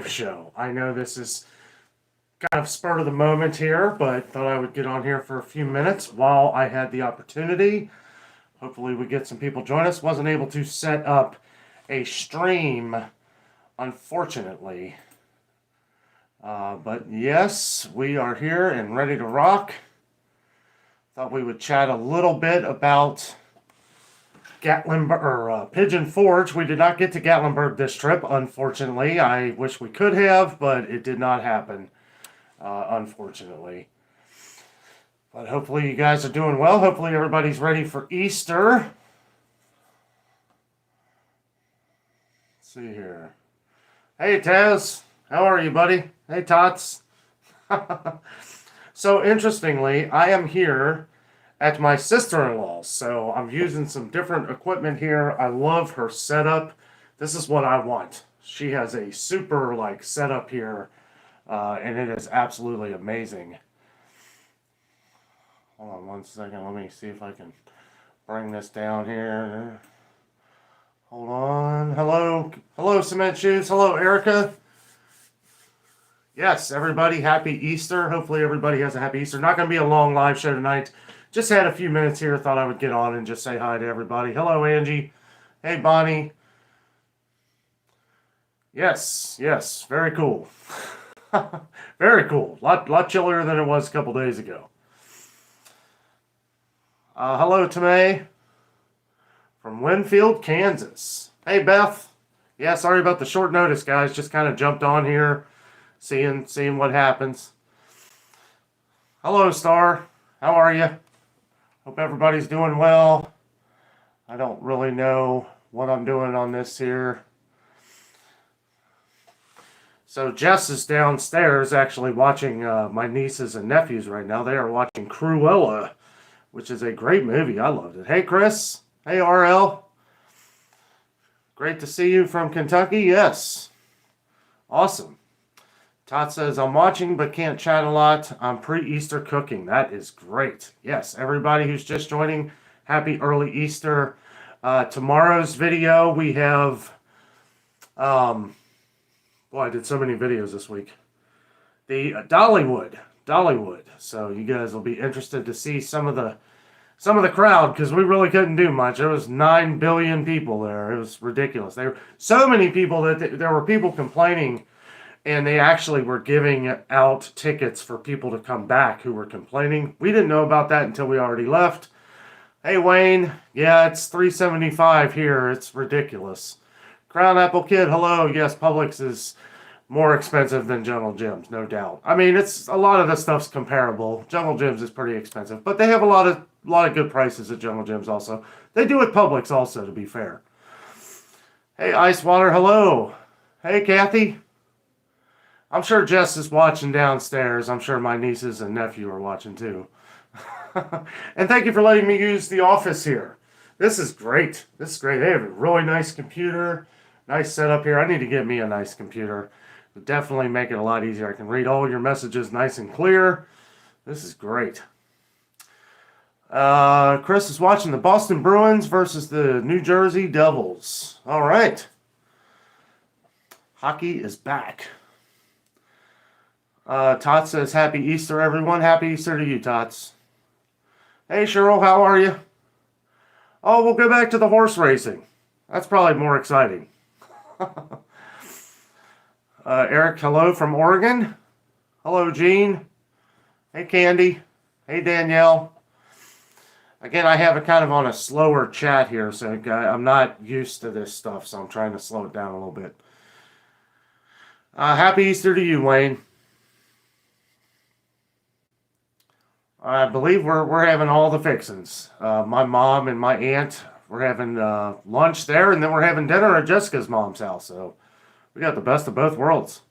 show. I know this is kind of spur of the moment here, but thought I would get on here for a few minutes while I had the opportunity. Hopefully we get some people join us. Wasn't able to set up a stream, unfortunately. But yes, we are here and ready to rock. Thought we would chat a little bit about Pigeon Forge. We did not get to Gatlinburg this trip, unfortunately. I wish we could have, but it did not happen, unfortunately. But hopefully you guys are doing well. Hopefully everybody's ready for Easter. Let's see here. Hey, Taz. How are you, buddy? Hey, Tots. So, interestingly, I am here at my sister-in-law's. So, I'm using some different equipment here. I love her setup. This is what I want. She has a super, setup here, and it is absolutely amazing. Hold on one second. Let me see if I can bring this down here. Hold on. Hello. Hello, Cement Shoes. Hello, Erica. Yes, everybody, happy Easter. Hopefully everybody has a happy Easter. Not going to be a long live show tonight. Just had a few minutes here. Thought I would get on and just say hi to everybody. Hello, Angie. Hey, Bonnie. Yes. Very cool. Very cool. Lot chillier than it was a couple days ago. Hello, Tomei from Winfield, Kansas. Hey, Beth. Yeah, sorry about the short notice, guys. Just kind of jumped on here, seeing what happens. Hello, Star. How are you? Hope everybody's doing well. I don't really know what I'm doing on this here. So Jess is downstairs actually watching my nieces and nephews right now. They are watching Cruella, which is a great movie. I loved it. Hey, Chris. Hey, RL. Great to see you from Kentucky. Yes. Awesome. Todd says, I'm watching but can't chat a lot. I'm pre-Easter cooking. That is great. Yes, everybody who's just joining, happy early Easter. Tomorrow's video, we have... boy, I did so many videos this week. The Dollywood. So you guys will be interested to see some of the crowd, because we really couldn't do much. There was 9 billion people there. It was ridiculous. There were so many people that there were people complaining, and they actually were giving out tickets for people to come back who were complaining. We didn't know about that until we already left. Hey, Wayne. Yeah, it's $3.75 here. It's ridiculous. Crown Apple Kid, hello. Yes, Publix is more expensive than Jungle Gyms, no doubt. I mean, it's a lot of the stuff's comparable. Jungle Gyms is pretty expensive, but they have a lot of good prices at Jungle Gyms also. They do at Publix also, to be fair. Hey, Ice Water, hello. Hey, Kathy. I'm sure Jess is watching downstairs. I'm sure my nieces and nephew are watching too. And thank you for letting me use the office here. This is great. They have a really nice computer. Nice setup here. I need to get me a nice computer. It'll definitely make it a lot easier. I can read all your messages nice and clear. This is great. Chris is watching the Boston Bruins versus the New Jersey Devils. All right. Hockey is back. Tots says, happy Easter, everyone. Happy Easter to you, Tots. Hey, Cheryl, how are you? Oh, we'll go back to the horse racing. That's probably more exciting. Eric, hello from Oregon. Hello, Jean. Hey, Candy. Hey, Danielle. Again, I have it kind of on a slower chat here, so I'm not used to this stuff, so I'm trying to slow it down a little bit. Happy Easter to you, Wayne. I believe we're having all the fixings. My mom and my aunt, we're having lunch there, and then we're having dinner at Jessica's mom's house. So we got the best of both worlds.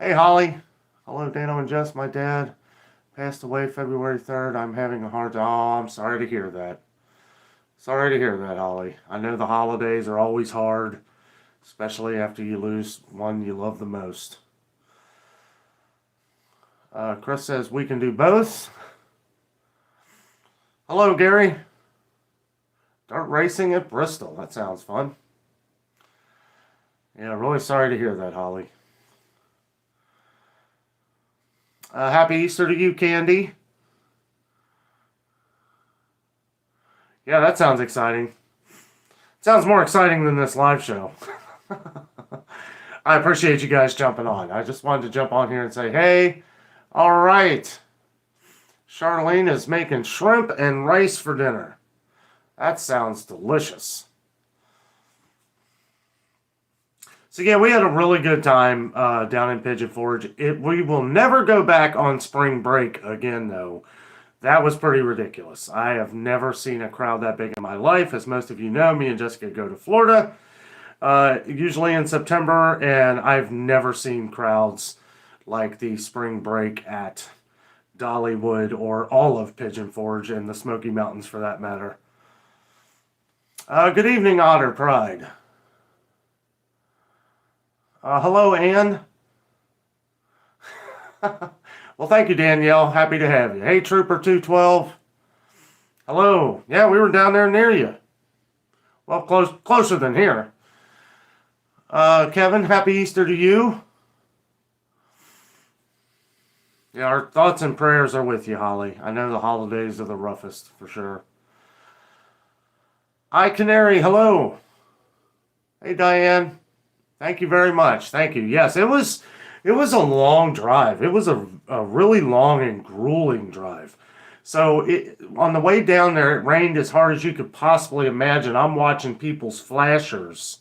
Hey, Holly. Hello, Danno and Jess. My dad passed away February 3rd. I'm having a hard time. Oh, I'm sorry to hear that. Sorry to hear that, Holly. I know the holidays are always hard, especially after you lose one you love the most. Chris says we can do both. Hello, Gary. Dirt racing at Bristol. That sounds fun. Yeah, really sorry to hear that, Holly. Happy Easter to you, Candy. Yeah, that sounds exciting. Sounds more exciting than this live show. I appreciate you guys jumping on. I just wanted to jump on here and say, hey, all right. Charlene is making shrimp and rice for dinner. That sounds delicious. So yeah, we had a really good time down in Pigeon Forge. We will never go back on spring break again, though. That was pretty ridiculous. I have never seen a crowd that big in my life. As most of you know, me and Jessica go to Florida, usually in September, and I've never seen crowds like the spring break at Dollywood or all of Pigeon Forge and the Smoky Mountains for that matter. Good evening, Otter Pride. Hello, Ann. Well, thank you, Danielle. Happy to have you. Hey, Trooper 212. Hello. Yeah, we were down there near you. Well, closer than here. Kevin, happy Easter to you. Yeah, our thoughts and prayers are with you, Holly. I know the holidays are the roughest, for sure. Hi, Canary. Hello. Hey, Diane. Thank you very much. Thank you. Yes, it was a long drive. It was a really long and grueling drive. So on the way down there, it rained as hard as you could possibly imagine. I'm watching people's flashers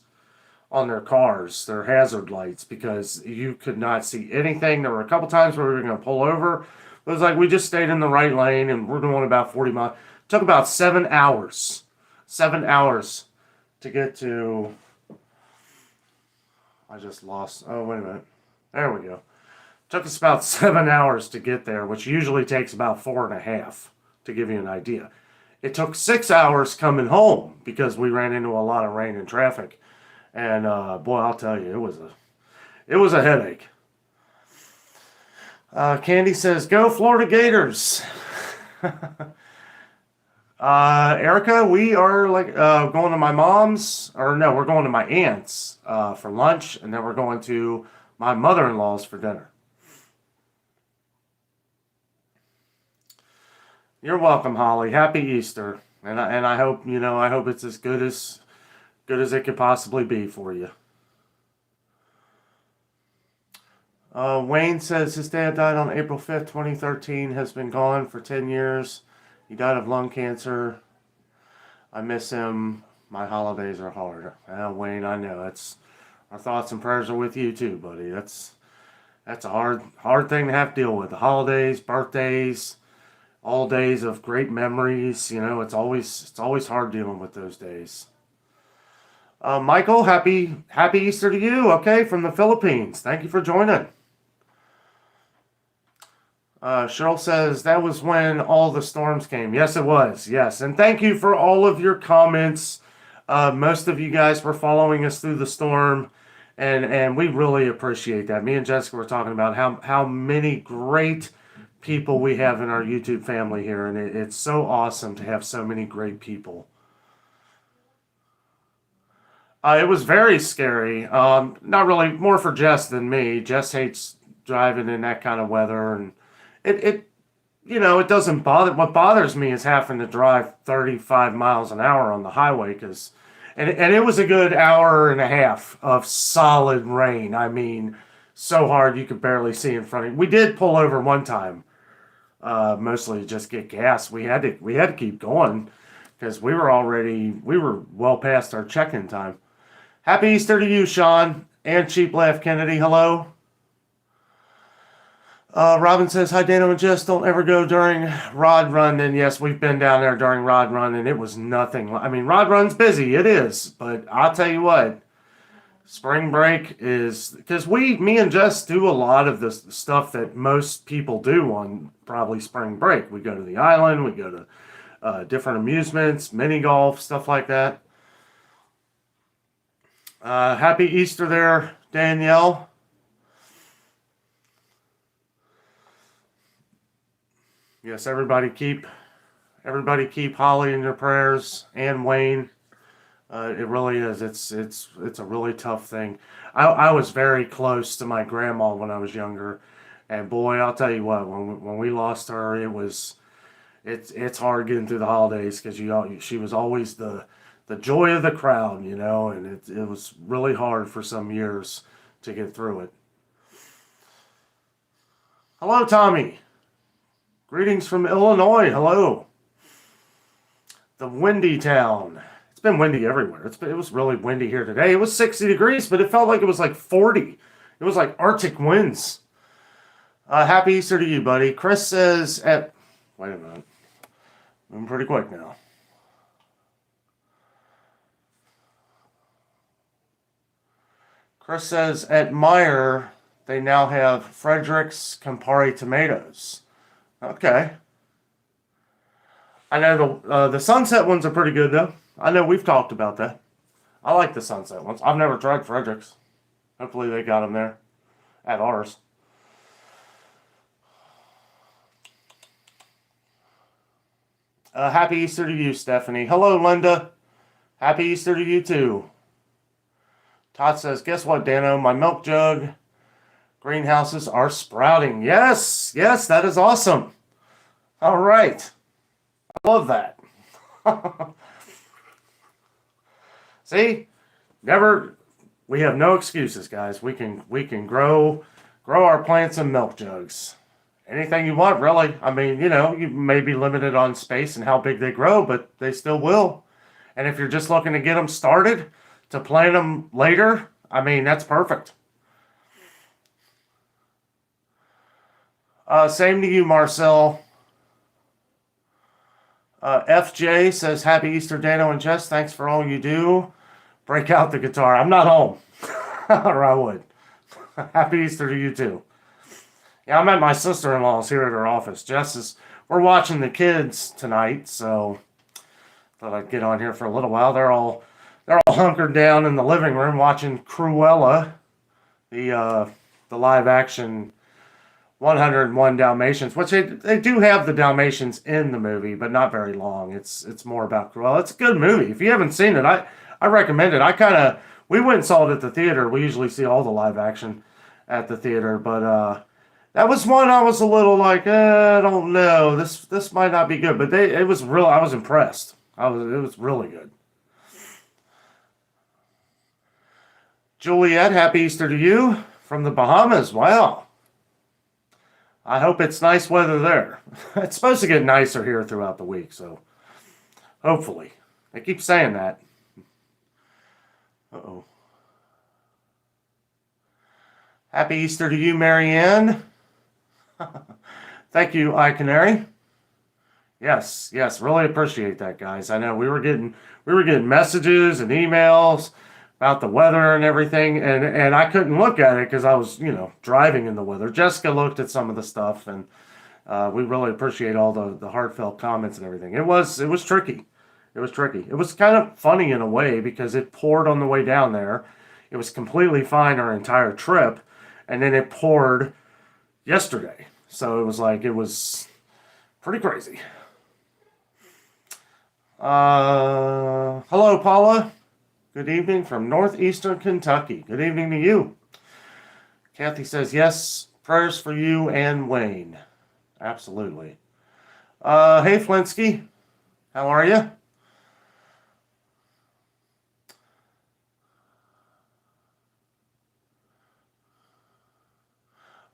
on their cars, their hazard lights, because you could not see anything. There were a couple times where we were going to pull over. It was like we just stayed in the right lane, and we're going about 40 miles. It took about 7 hours. 7 hours to get to... I just lost... Oh, wait a minute. There we go. Took us about 7 hours to get there, which usually takes about 4.5, to give you an idea. It took 6 hours coming home because we ran into a lot of rain and traffic. And boy, I'll tell you, it was a headache. Candy says, "Go Florida Gators." Erica, we are going to my mom's, or no, we're going to my aunt's for lunch, and then we're going to my mother-in-law's for dinner. You're welcome, Holly. Happy Easter, and I hope I hope it's as good as it could possibly be for you. Wayne says his dad died on April 5th, 2013. Has been gone for 10 years. He died of lung cancer. I miss him. My holidays are hard. Wayne, I know. Our thoughts and prayers are with you too, buddy. That's a hard thing to have to deal with. The holidays, birthdays, all days of great memories. It's always hard dealing with those days. Michael, happy Easter to you. Okay, from the Philippines. Thank you for joining. Cheryl says, that was when all the storms came. Yes, it was. Yes. And thank you for all of your comments. Most of you guys were following us through the storm. And we really appreciate that. Me and Jessica were talking about how many great people we have in our YouTube family here. And it's so awesome to have so many great people. It was very scary. Not really, more for Jess than me. Jess hates driving in that kind of weather, and it doesn't bother. What bothers me is having to drive 35 miles an hour on the highway, and it was a good hour and a half of solid rain. I mean, so hard you could barely see in front of you. We did pull over one time, mostly to just get gas. We had to keep going because we were well past our check-in time. Happy Easter to you, Sean. And Cheap Laugh Kennedy, hello. Robin says, hi, Danno and Jess. Don't ever go during Rod Run. And yes, we've been down there during Rod Run, and it was nothing. I mean, Rod Run's busy. It is. But I'll tell you what, spring break is... Because me and Jess do a lot of the stuff that most people do on probably spring break. We go to the island. We go to different amusements, mini golf, stuff like that. Happy Easter there, Danielle. Yes, everybody keep Holly in your prayers, and Wayne. It really is. It's a really tough thing. I was very close to my grandma when I was younger, and boy, I'll tell you what, when we lost her, it's hard getting through the holidays because she was always the joy of the crowd, and it was really hard for some years to get through it. Hello, Tommy. Greetings from Illinois. Hello. The windy town. It's been windy everywhere. It was really windy here today. It was 60 degrees, but it felt like it was like 40. It was like Arctic winds. Happy Easter to you, buddy. Chris says wait a minute. Moving pretty quick now. Chris says at Meyer, they now have Frederick's Campari tomatoes. Okay. I know the Sunset ones are pretty good, though. I know we've talked about that. I like the Sunset ones. I've never tried Frederick's. Hopefully they got them there at ours. Happy Easter to you, Stephanie. Hello, Linda. Happy Easter to you, too. Todd says, guess what, Danno? My milk jug greenhouses are sprouting. Yes, that is awesome. All right. I love that. See? We have no excuses, guys. We can grow our plants in milk jugs. Anything you want, really. I mean, you may be limited on space and how big they grow, but they still will. And if you're just looking to get them started, to plant them later, I mean, that's perfect. Same to you, Marcel. FJ says, happy Easter, Danno and Jess. Thanks for all you do. Break out the guitar. I'm not home. Or I would. Happy Easter to you, too. Yeah, I'm at my sister-in-law's here at her office. We're watching the kids tonight, so thought I'd get on here for a little while. They're all hunkered down in the living room watching Cruella, the live-action 101 Dalmatians, which they do have the Dalmatians in the movie, but not very long. It's more about Cruella. It's a good movie. If you haven't seen it, I recommend it. We went and saw it at the theater. We usually see all the live-action at the theater, but that was one I was a little like, I don't know. This might not be good, but it was real. I was impressed. It was really good. Juliet, happy Easter to you from the Bahamas. Wow. I hope it's nice weather there. It's supposed to get nicer here throughout the week, so hopefully. They keep saying that. Uh-oh. Happy Easter to you, Marianne. Thank you, iCanary. Yes, really appreciate that, guys. I know we were getting messages and emails about the weather and everything, and I couldn't look at it because I was, driving in the weather. Jessica looked at some of the stuff, and we really appreciate all the heartfelt comments and everything. It was tricky. It was tricky. It was kind of funny in a way because it poured on the way down there. It was completely fine our entire trip, and then it poured yesterday. So it was pretty crazy. Hello, Paula. Good evening from northeastern Kentucky. Good evening to you. Kathy says, yes, prayers for you and Wayne. Absolutely. Hey, Flinsky. How are you?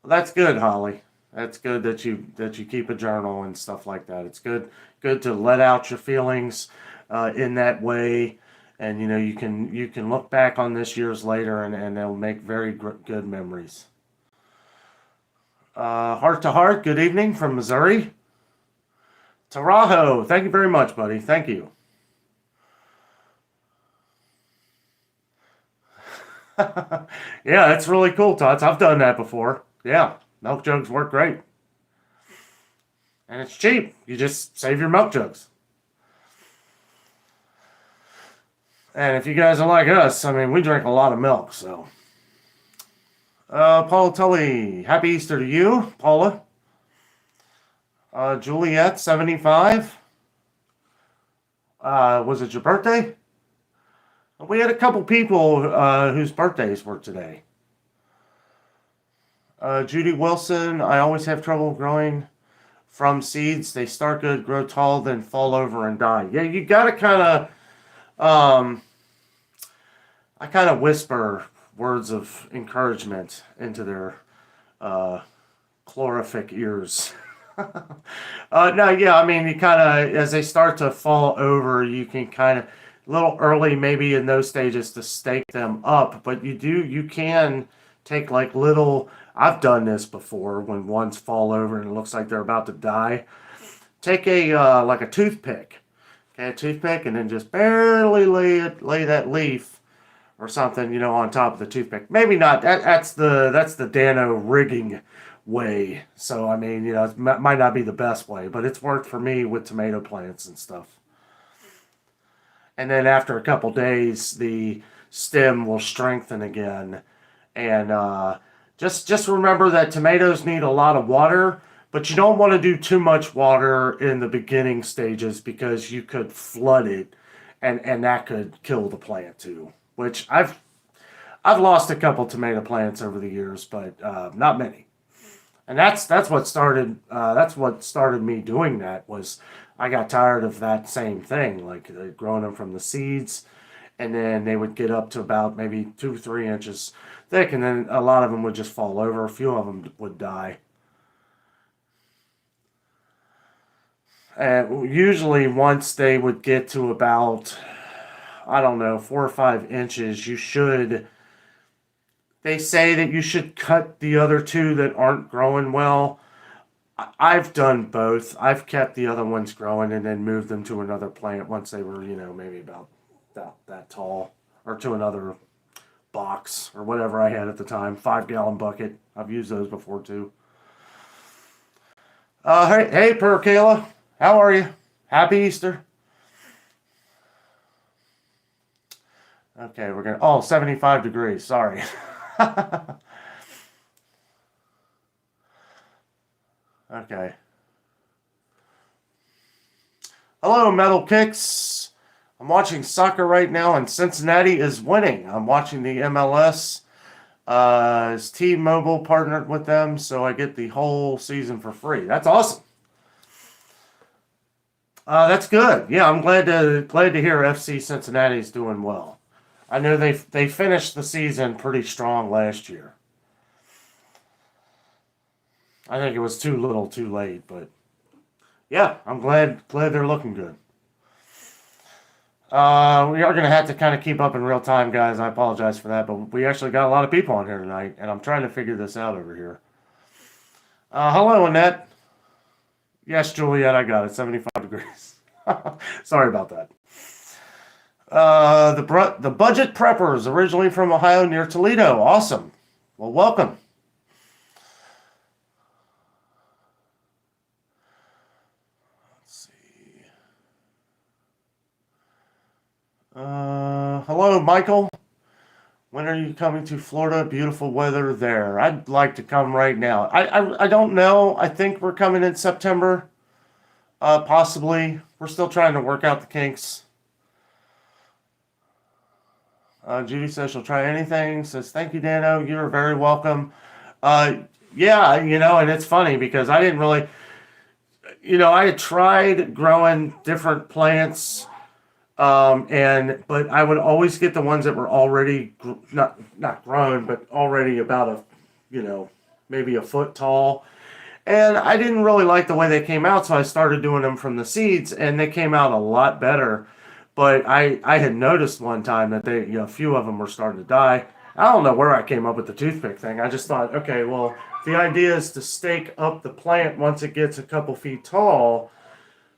Well, that's good, Holly. That's good that you keep a journal and stuff like that. It's good to let out your feelings in that way, and you can look back on this years later and they'll make very good memories. Heart to heart. Good evening from Missouri. Tarajo, thank you very much, buddy. Thank you. Yeah, it's really cool, Tots. I've done that before. Yeah, milk jugs work great. And it's cheap. You just save your milk jugs. And if you guys are like us, I mean, we drink a lot of milk, so. Paula Tully, happy Easter to you, Paula. Juliet, 75. Was it your birthday? We had a couple people whose birthdays were today. Judy Wilson, I always have trouble growing from seeds. They start good, grow tall, then fall over and die. Yeah, you got to kind of, I kind of whisper words of encouragement into their chlorific ears. No, yeah, I mean, you kind of, as they start to fall over, you can kind of, a little early maybe in those stages to stake them up, but you can take like little, I've done this before when ones fall over and it looks like they're about to die. Take like a toothpick, okay, a toothpick, and then just barely lay that leaf or something, on top of the toothpick. Maybe not. That's the Danno rigging way. So I mean, it might not be the best way, but it's worked for me with tomato plants and stuff. And then after a couple days, the stem will strengthen again. And just remember that tomatoes need a lot of water, but you don't want to do too much water in the beginning stages because you could flood it, and that could kill the plant too. Which I've lost a couple tomato plants over the years, but not many. And that's what started me doing that. Was I got tired of that same thing, like growing them from the seeds, and then they would get up to about maybe 2 or 3 inches thick, and then a lot of them would just fall over. A few of them would die. And usually once they would get to about, I don't know, 4 or 5 inches, they say that you should cut the other two that aren't growing well. I've done both. I've kept the other ones growing and then moved them to another plant once they were, maybe about that tall, or to another box or whatever I had at the time. 5-gallon bucket. I've used those before too. Hey, Per Kayla. How are you? Happy Easter. Okay, we're going to... Oh, 75 degrees. Sorry. Okay. Hello, Metal Kicks. I'm watching soccer right now, and Cincinnati is winning. I'm watching the MLS. His T-Mobile partnered with them, so I get the whole season for free. That's awesome. That's good. Yeah, I'm glad to hear FC Cincinnati's doing well. I know they finished the season pretty strong last year. I think it was too little, too late, but yeah, I'm glad they're looking good. We are going to have to kind of keep up in real time, guys. I apologize for that, but we actually got a lot of people on here tonight, and I'm trying to figure this out over here. Hello, Annette. Yes, Juliet, I got it. 75 degrees. Sorry about that. The Budget Preppers, originally from Ohio near Toledo. Awesome. Well, welcome. Let's see. Hello, Michael. When are you coming to Florida? Beautiful weather there. I'd like to come right now. I don't know. I think we're coming in September. Possibly. We're still trying to work out the kinks. Judy says she'll try anything. Says, thank you, Danno. You're very welcome. Yeah, and it's funny because I didn't really, I had tried growing different plants, but I would always get the ones that were already not grown, but already about maybe a foot tall. And I didn't really like the way they came out, so I started doing them from the seeds, and they came out a lot better. But I had noticed one time that a few of them were starting to die. I don't know where I came up with the toothpick thing. I just thought, okay, well, the idea is to stake up the plant once it gets a couple feet tall.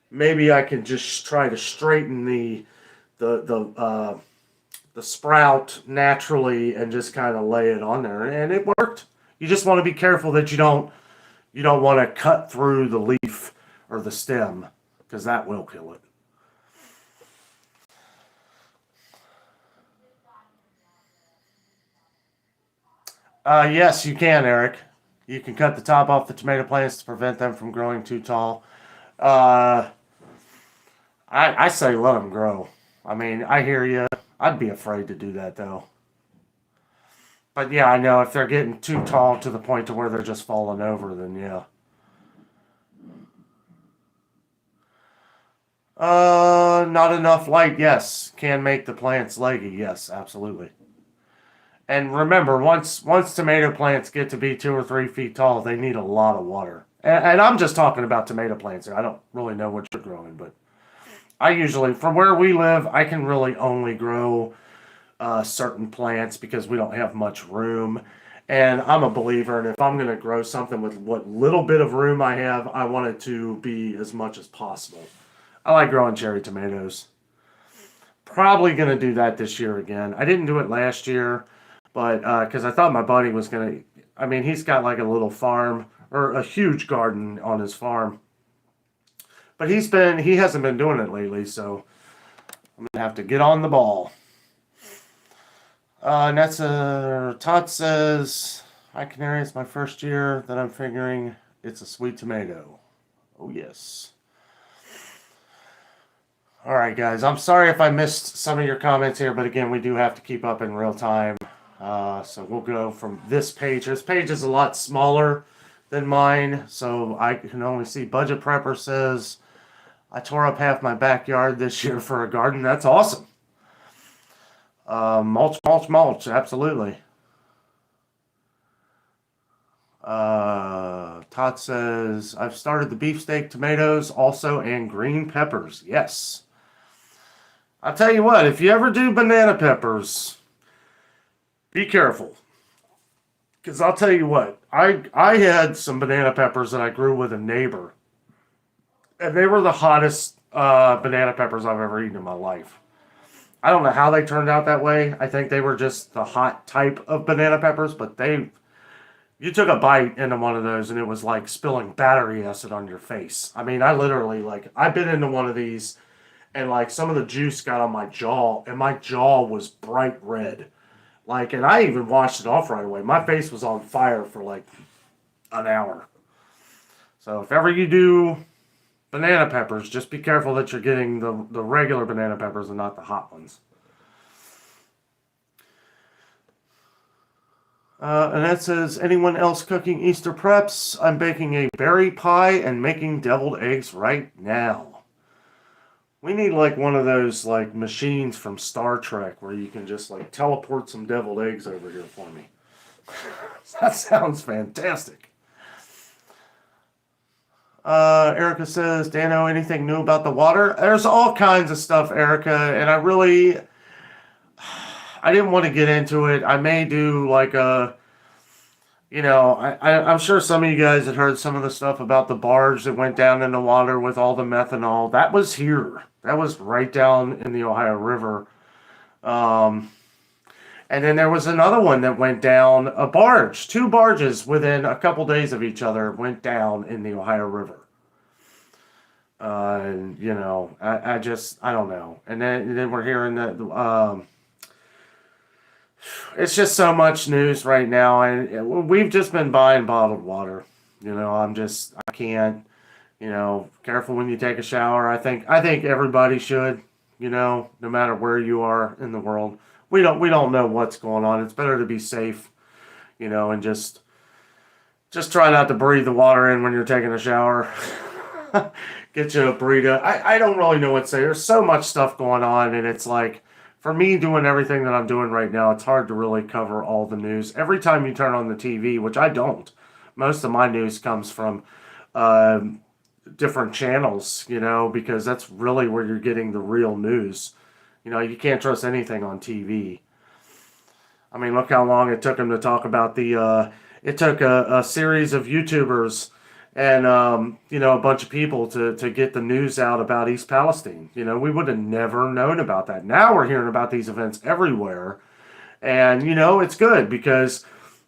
Maybe I can just try to straighten the sprout naturally and just kind of lay it on there, and it worked. You just want to be careful that you don't want to cut through the leaf or the stem, because that will kill it. Yes, you can, Eric. You can cut the top off the tomato plants to prevent them from growing too tall. I say let them grow. I mean, I hear you. I'd be afraid to do that though. But yeah, I know if they're getting too tall to the point to where they're just falling over, then yeah. Not enough light. Yes, can make the plants leggy. Yes, absolutely. And remember, once tomato plants get to be 2 or 3 feet tall, they need a lot of water. And I'm just talking about tomato plants here. I don't really know what you're growing, but I usually, from where we live, I can really only grow certain plants because we don't have much room. And I'm a believer, and if I'm going to grow something with what little bit of room I have, I want it to be as much as possible. I like growing cherry tomatoes. Probably going to do that this year again. I didn't do it last year, but because I thought my buddy was going to, I mean, he's got like a little farm or a huge garden on his farm. But he hasn't been doing it lately, so I'm going to have to get on the ball. Todd says, "Hi Canary, it's my first year that I'm figuring it's a sweet tomato." Oh yes. All right, guys. I'm sorry if I missed some of your comments here, but again, we do have to keep up in real time. So we'll go from this page. This page is a lot smaller than mine, so I can only see Budget Prepper says, "I tore up half my backyard this year for a garden." That's awesome. Mulch, mulch, mulch. Absolutely. Todd says, "I've started the beefsteak tomatoes also and green peppers." Yes. I'll tell you what, if you ever do banana peppers, be careful. Because I'll tell you what, I had some banana peppers that I grew with a neighbor. And they were the hottest banana peppers I've ever eaten in my life. I don't know how they turned out that way. I think they were just the hot type of banana peppers, but you took a bite into one of those and it was like spilling battery acid on your face. I mean, I literally, like, I bit into one of these and like some of the juice got on my jaw and my jaw was bright red. Like, and I even washed it off right away. My face was on fire for like an hour. So if ever you do banana peppers, just be careful that you're getting the regular banana peppers and not the hot ones. And that says, "Anyone else cooking Easter preps? I'm baking a berry pie and making deviled eggs right now." We need like one of those like machines from Star Trek where you can just like teleport some deviled eggs over here for me. That sounds fantastic. Erica says, "Danno, anything new about the water?" There's all kinds of stuff, Erica, and I didn't want to get into it. I may do like I'm sure some of you guys had heard some of the stuff about the barge that went down in the water with all the methanol. That was here. That was right down in the Ohio River. And then there was another one that went down, a barge. 2 barges within a couple days of each other went down in the Ohio River. I don't know. And then we're hearing that it's just so much news right now, and we've just been buying bottled water. I can't. Careful when you take a shower. I think everybody should. No matter where you are in the world, we don't know what's going on. It's better to be safe, and just try not to breathe the water in when you're taking a shower. Get you a burrito. I don't really know what to say. There's so much stuff going on, and it's like, for me doing everything that I'm doing right now, it's hard to really cover all the news. Every time you turn on the TV, which I don't, most of my news comes from different channels, because that's really where you're getting the real news. You can't trust anything on TV. I mean, look how long it took them to talk about it took a series of YouTubers and, a bunch of people to get the news out about East Palestine. We would have never known about that. Now we're hearing about these events everywhere. And, it's good because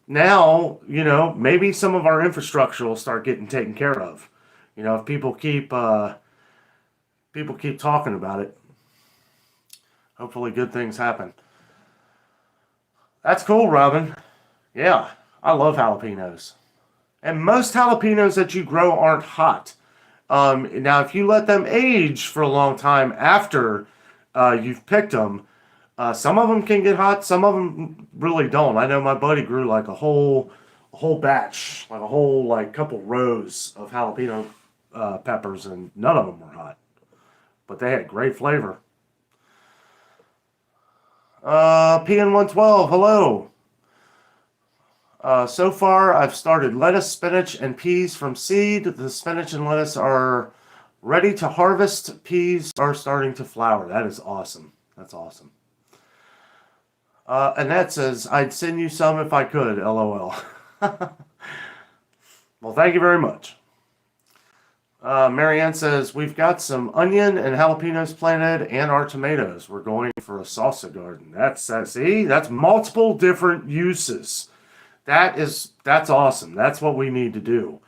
now, maybe some of our infrastructure will start getting taken care of. If people keep talking about it, hopefully good things happen. That's cool, Robin. Yeah, I love jalapenos. And most jalapenos that you grow aren't hot. Now, if you let them age for a long time after you've picked them. Some of them can get hot, some of them really don't. I know my buddy grew like a whole batch, like a whole like couple rows of jalapeno peppers, and none of them were hot, but they had great flavor. PN112, hello. So far, I've started lettuce, spinach, and peas from seed. The spinach and lettuce are ready to harvest. Peas are starting to flower. That is awesome. That's awesome. Annette says, I'd send you some if I could, LOL. Well, thank you very much. Marianne says, we've got some onion and jalapenos planted and our tomatoes. We're going for a salsa garden. See, that's multiple different uses. That's awesome. That's what we need to do.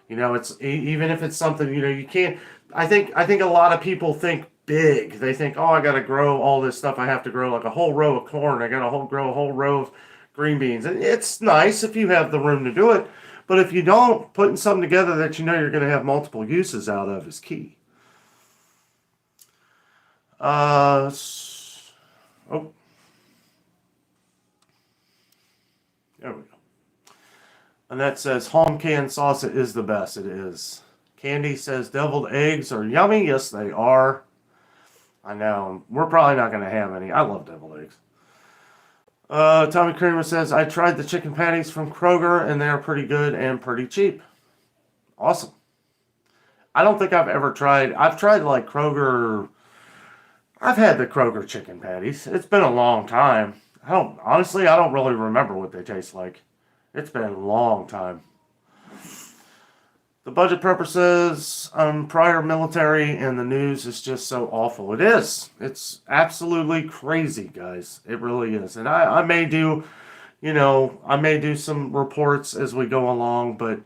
You know, it's even if it's something, you know, you can't, I think a lot of people think big. They think, oh, I got to grow all this stuff. I have to grow like a whole row of corn. I got to grow a whole row of green beans. It's nice if you have the room to do it. But if you don't, putting something together that you know you're going to have multiple uses out of is key. Oh. There we go. Annette says, home canned salsa is the best. It is. Candy says, deviled eggs are yummy. Yes, they are. I know. We're probably not going to have any. I love deviled eggs. Tommy Kramer says, I tried the chicken patties from Kroger, and they are pretty good and pretty cheap. Awesome. I don't think I've tried like Kroger. I've had the Kroger chicken patties. It's been a long time. Honestly, I don't really remember what they taste like. It's been a long time. The budget purposes, prior military and the news is just so awful. It is. It's absolutely crazy, guys. It really is. And I may do, some reports as we go along, but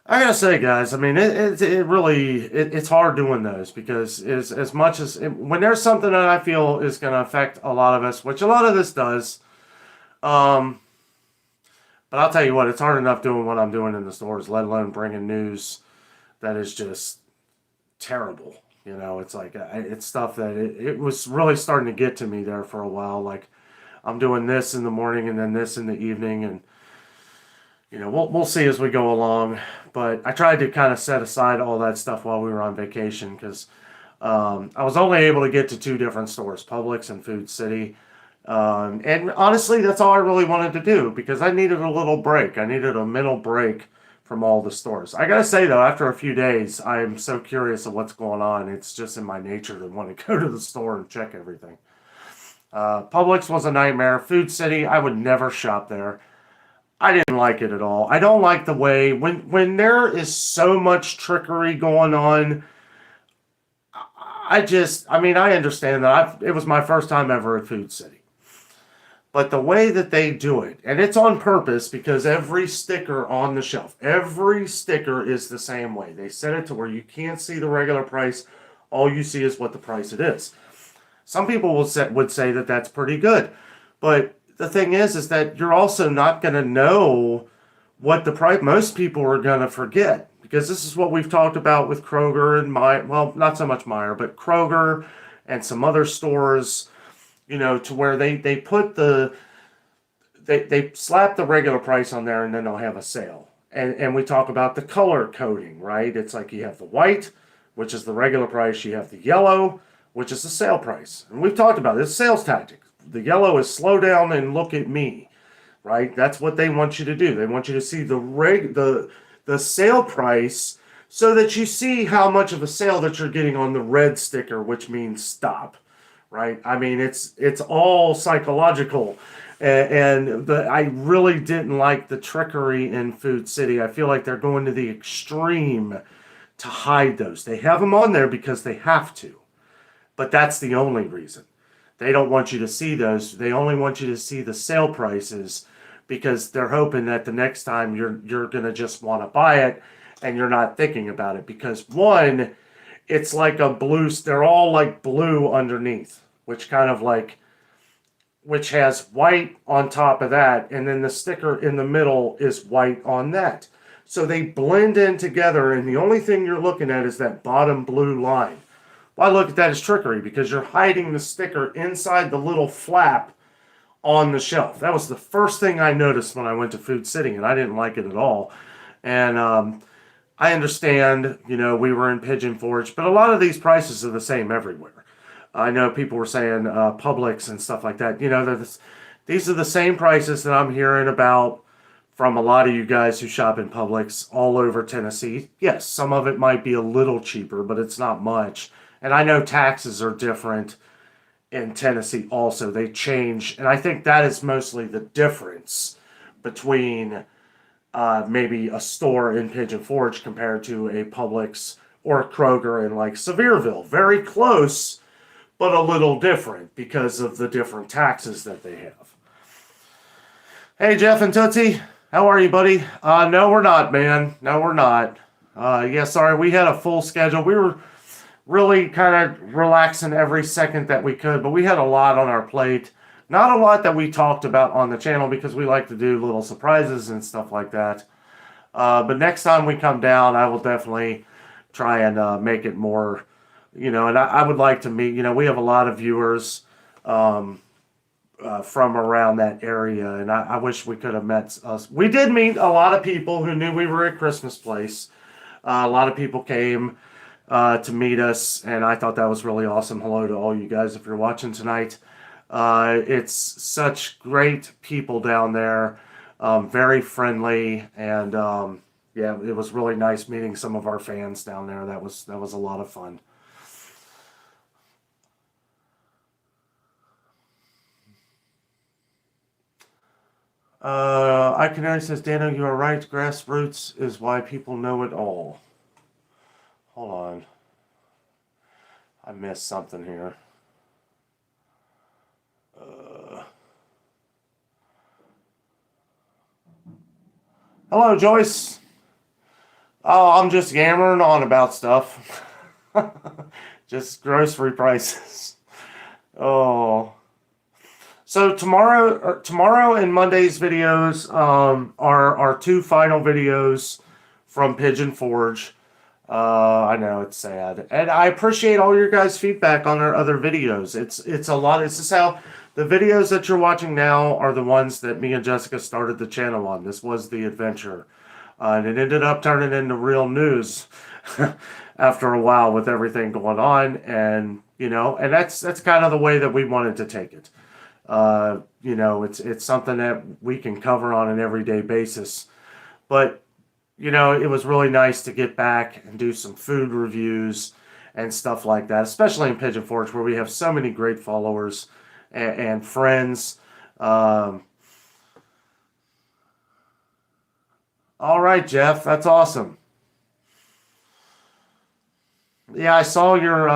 I gotta say, guys, I mean, it's hard doing those because as much as when there's something that I feel is going to affect a lot of us, which a lot of this does, but I'll tell you what, it's hard enough doing what I'm doing in the stores, let alone bringing news that is just terrible. You know, it's like, it's stuff that it was really starting to get to me there for a while. Like, I'm doing this in the morning and then this in the evening, and, you know, we'll see as we go along. But I tried to kind of set aside all that stuff while we were on vacation because I was only able to get to 2 different stores, Publix and Food City. And honestly, that's all I really wanted to do because I needed a little break. I needed a mental break from all the stores. I gotta say though, after a few days, I'm so curious of what's going on. It's just in my nature to want to go to the store and check everything. Publix was a nightmare. Food City, I would never shop there. I didn't like it at all. I don't like the way when there is so much trickery going on. I understand that it was my first time ever at Food City. But the way that they do it, and it's on purpose because every sticker on the shelf, every sticker is the same way. They set it to where you can't see the regular price. All you see is what the price it is. Some people would say that that's pretty good. But the thing is that you're also not going to know what the price, most people are going to forget. Because this is what we've talked about with Kroger and not so much Meijer, but Kroger and some other stores, you know, to where they put they slap the regular price on there and then they'll have a sale. And we talk about the color coding, right? It's like you have the white, which is the regular price. You have the yellow, which is the sale price. And we've talked about this sales tactic. The yellow is slow down and look at me, right? That's what they want you to do. They want you to see the sale price so that you see how much of a sale that you're getting on the red sticker, which means stop. Right? I mean, it's all psychological, and I really didn't like the trickery in Food City. I feel like they're going to the extreme to hide those. They have them on there because they have to, but that's the only reason. They don't want you to see those. They only want you to see the sale prices because they're hoping that the next time you're going to just want to buy it and you're not thinking about it because one, it's like a blue, they're all like blue underneath, which has white on top of that, and then the sticker in the middle is white on that. So they blend in together, and the only thing you're looking at is that bottom blue line. Well, I look at that as trickery because you're hiding the sticker inside the little flap on the shelf. That was the first thing I noticed when I went to Food City, and I didn't like it at all. And I understand, we were in Pigeon Forge, but a lot of these prices are the same everywhere. I know people were saying Publix and stuff like that. These are the same prices that I'm hearing about from a lot of you guys who shop in Publix all over Tennessee. Yes, some of it might be a little cheaper, but it's not much. And I know taxes are different in Tennessee also. They change, and I think that is mostly the difference between maybe a store in Pigeon Forge compared to a Publix or a Kroger in like Sevierville. Very close, but a little different because of the different taxes that they have. Hey, Jeff and Tootsie, how are you, buddy? No, we're not, man. No, we're not. Sorry, we had a full schedule. We were really kind of relaxing every second that we could, but we had a lot on our plate. Not a lot that we talked about on the channel because we like to do little surprises and stuff like that. But next time we come down, I will definitely try and make it more, and I would like to meet, we have a lot of viewers from around that area, and I wish we could have met us. We did meet a lot of people who knew we were at Christmas Place. A lot of people came to meet us, and I thought that was really awesome. Hello to all you guys if you're watching tonight. It's such great people down there, very friendly, and it was really nice meeting some of our fans down there. That was a lot of fun. I Canary says, Danno, you are right. Grassroots is why people know it all. Hold on. I missed something here. Hello, Joyce. Oh, I'm just yammering on about stuff. Just grocery prices. Oh. So tomorrow and Monday's videos are our two final videos from Pigeon Forge. I know it's sad, and I appreciate all your guys' feedback on our other videos. It's a lot. This is how the videos that you're watching now are the ones that me and Jessica started the channel on. This was the adventure, and it ended up turning into real news after a while with everything going on, and and that's kind of the way that we wanted to take it. It's something that we can cover on an everyday basis, but it was really nice to get back and do some food reviews and stuff like that, especially in Pigeon Forge where we have so many great followers and friends. All right, Jeff, that's awesome. Yeah, I saw your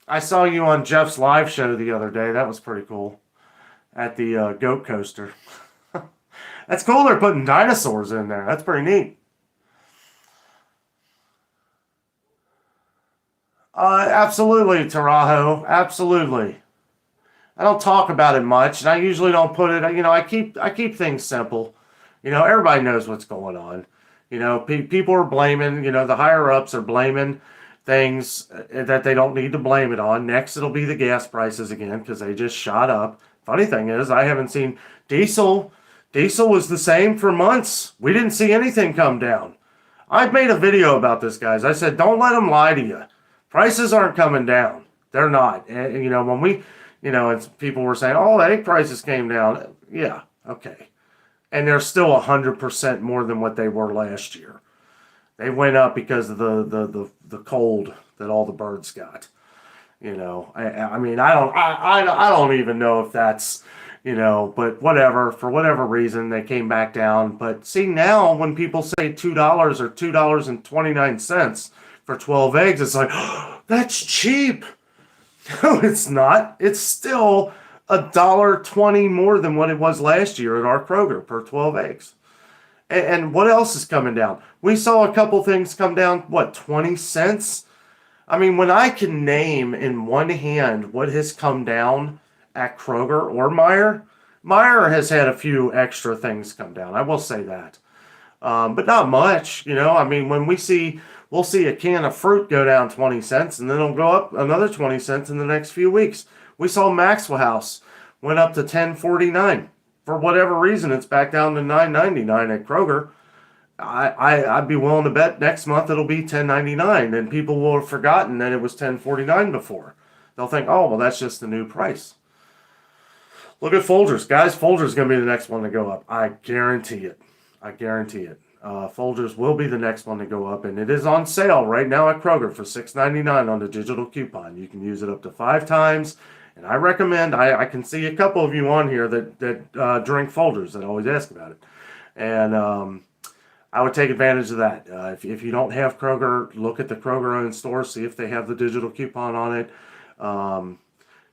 I saw you on Jeff's live show the other day. That was pretty cool at the goat coaster. That's cool. They're putting dinosaurs in there. That's pretty neat. Absolutely, Tarajo. Absolutely. I don't talk about it much, and I usually don't put it. I keep things simple. Everybody knows what's going on. People are blaming. The higher ups are blaming things that they don't need to blame it on. Next, it'll be the gas prices again because they just shot up. Funny thing is, I haven't seen diesel. Diesel was the same for months. We didn't see anything come down. I've made a video about this, guys. I said, don't let them lie to you. Prices aren't coming down. They're not. And, when we, people were saying, oh, egg prices came down. Yeah, okay. And they're still 100% more than what they were last year. They went up because of the cold that all the birds got. I mean, I don't even know if that's, but whatever, for whatever reason, they came back down. But see, now when people say $2 or $2.29 for 12 eggs, it's like, oh, that's cheap. No, it's not. It's still $1.20 more than what it was last year at our Kroger per 12 eggs. And what else is coming down? We saw a couple things come down, 20 cents? I mean, when I can name in one hand what has come down at Kroger or Meijer has had a few extra things come down. I will say that. But not much, I mean, when we see we'll see a can of fruit go down 20 cents, and then it'll go up another 20 cents in the next few weeks. We saw Maxwell House went up to $10.49. For whatever reason, it's back down to $9.99 at Kroger. I'd be willing to bet next month it'll be $10.99, and people will have forgotten that it was $10.49 before. They'll think, oh, well, that's just the new price. Look at Folgers. Guys, Folgers is going to be the next one to go up. I guarantee it. Folgers will be the next one to go up, and it is on sale right now at Kroger for $6.99 on the digital coupon. You can use it up to 5 times, and I recommend, I can see a couple of you on here that drink Folgers that always ask about it. And I would take advantage of that. If you don't have Kroger, look at the Kroger-owned store, see if they have the digital coupon on it.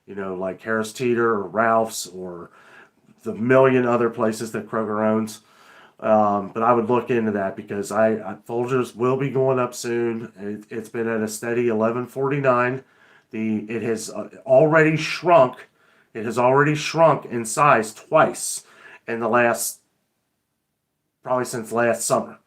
Like Harris Teeter or Ralph's or the million other places that Kroger owns. But I would look into that because Folgers will be going up soon. It's been at a steady $11.49. It has already shrunk. It has already shrunk in size twice in probably since last summer.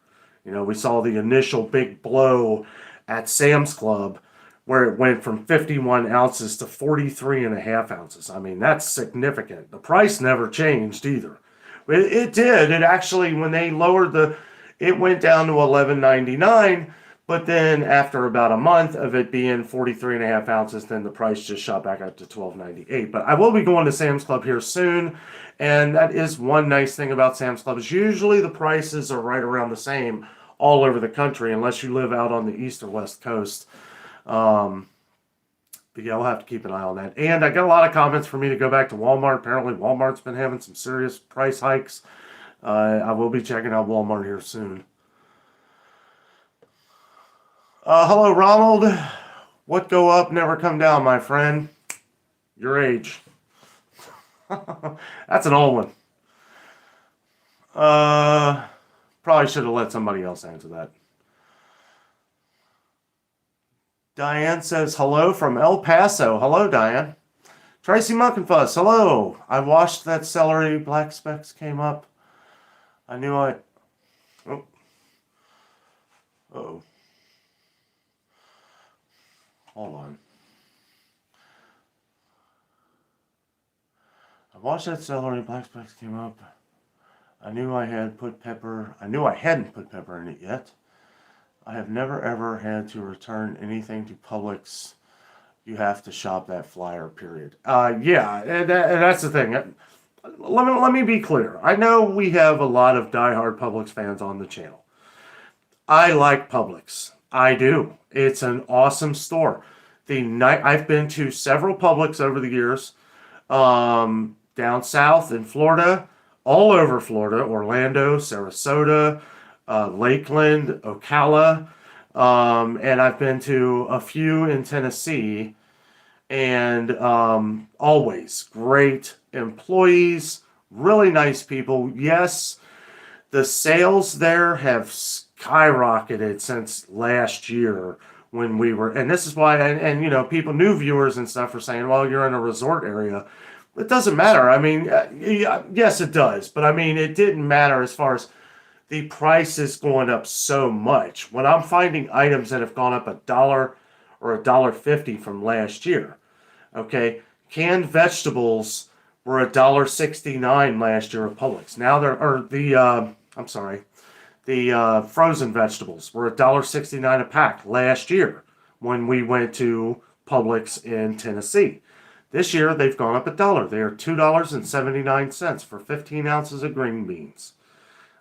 We saw the initial big blow at Sam's Club where it went from 51 ounces to 43 and a half ounces. I mean, that's significant. The price never changed either. It did. It actually, when they lowered it went down to $11.99, but then after about a month of it being 43 and a half ounces, then the price just shot back up to $12.98. But I will be going to Sam's Club here soon, and that is one nice thing about Sam's Club is usually the prices are right around the same all over the country, unless you live out on the east or west coast. But yeah, I'll have to keep an eye on that. And I got a lot of comments for me to go back to Walmart. Apparently, Walmart's been having some serious price hikes. I will be checking out Walmart here soon. Hello, Ronald. What go up never come down, my friend. Your age. That's an old one. Probably should have let somebody else answer that. Diane says hello from El Paso. Hello, Diane. Tracy Muckenfuss, hello. I watched that celery black specks came up. I knew I... Oh. Uh-oh. Hold on. I watched that celery black specks came up. I knew I hadn't put pepper in it yet. I have never ever had to return anything to Publix. You have to shop that flyer, period. Yeah, and that's the thing. Let me be clear. I know we have a lot of diehard Publix fans on the channel. I like Publix. I do. It's an awesome store. I've been to several Publix over the years, down south in Florida, all over Florida, Orlando, Sarasota, Lakeland, Ocala, and I've been to a few in Tennessee, and always great employees, really nice people. Yes, the sales there have skyrocketed since last year when we were, and this is why, and people, new viewers and stuff are saying, well, you're in a resort area. It doesn't matter. I mean, yes, it does, but I mean, it didn't matter as far as the price is going up so much. When I'm finding items that have gone up $1 or $1.50 from last year, okay, canned vegetables were $1.69 last year at Publix. Now the frozen vegetables were $1.69 a pack last year when we went to Publix in Tennessee. This year they've gone up $1. They are $2.79 for 15 ounces of green beans.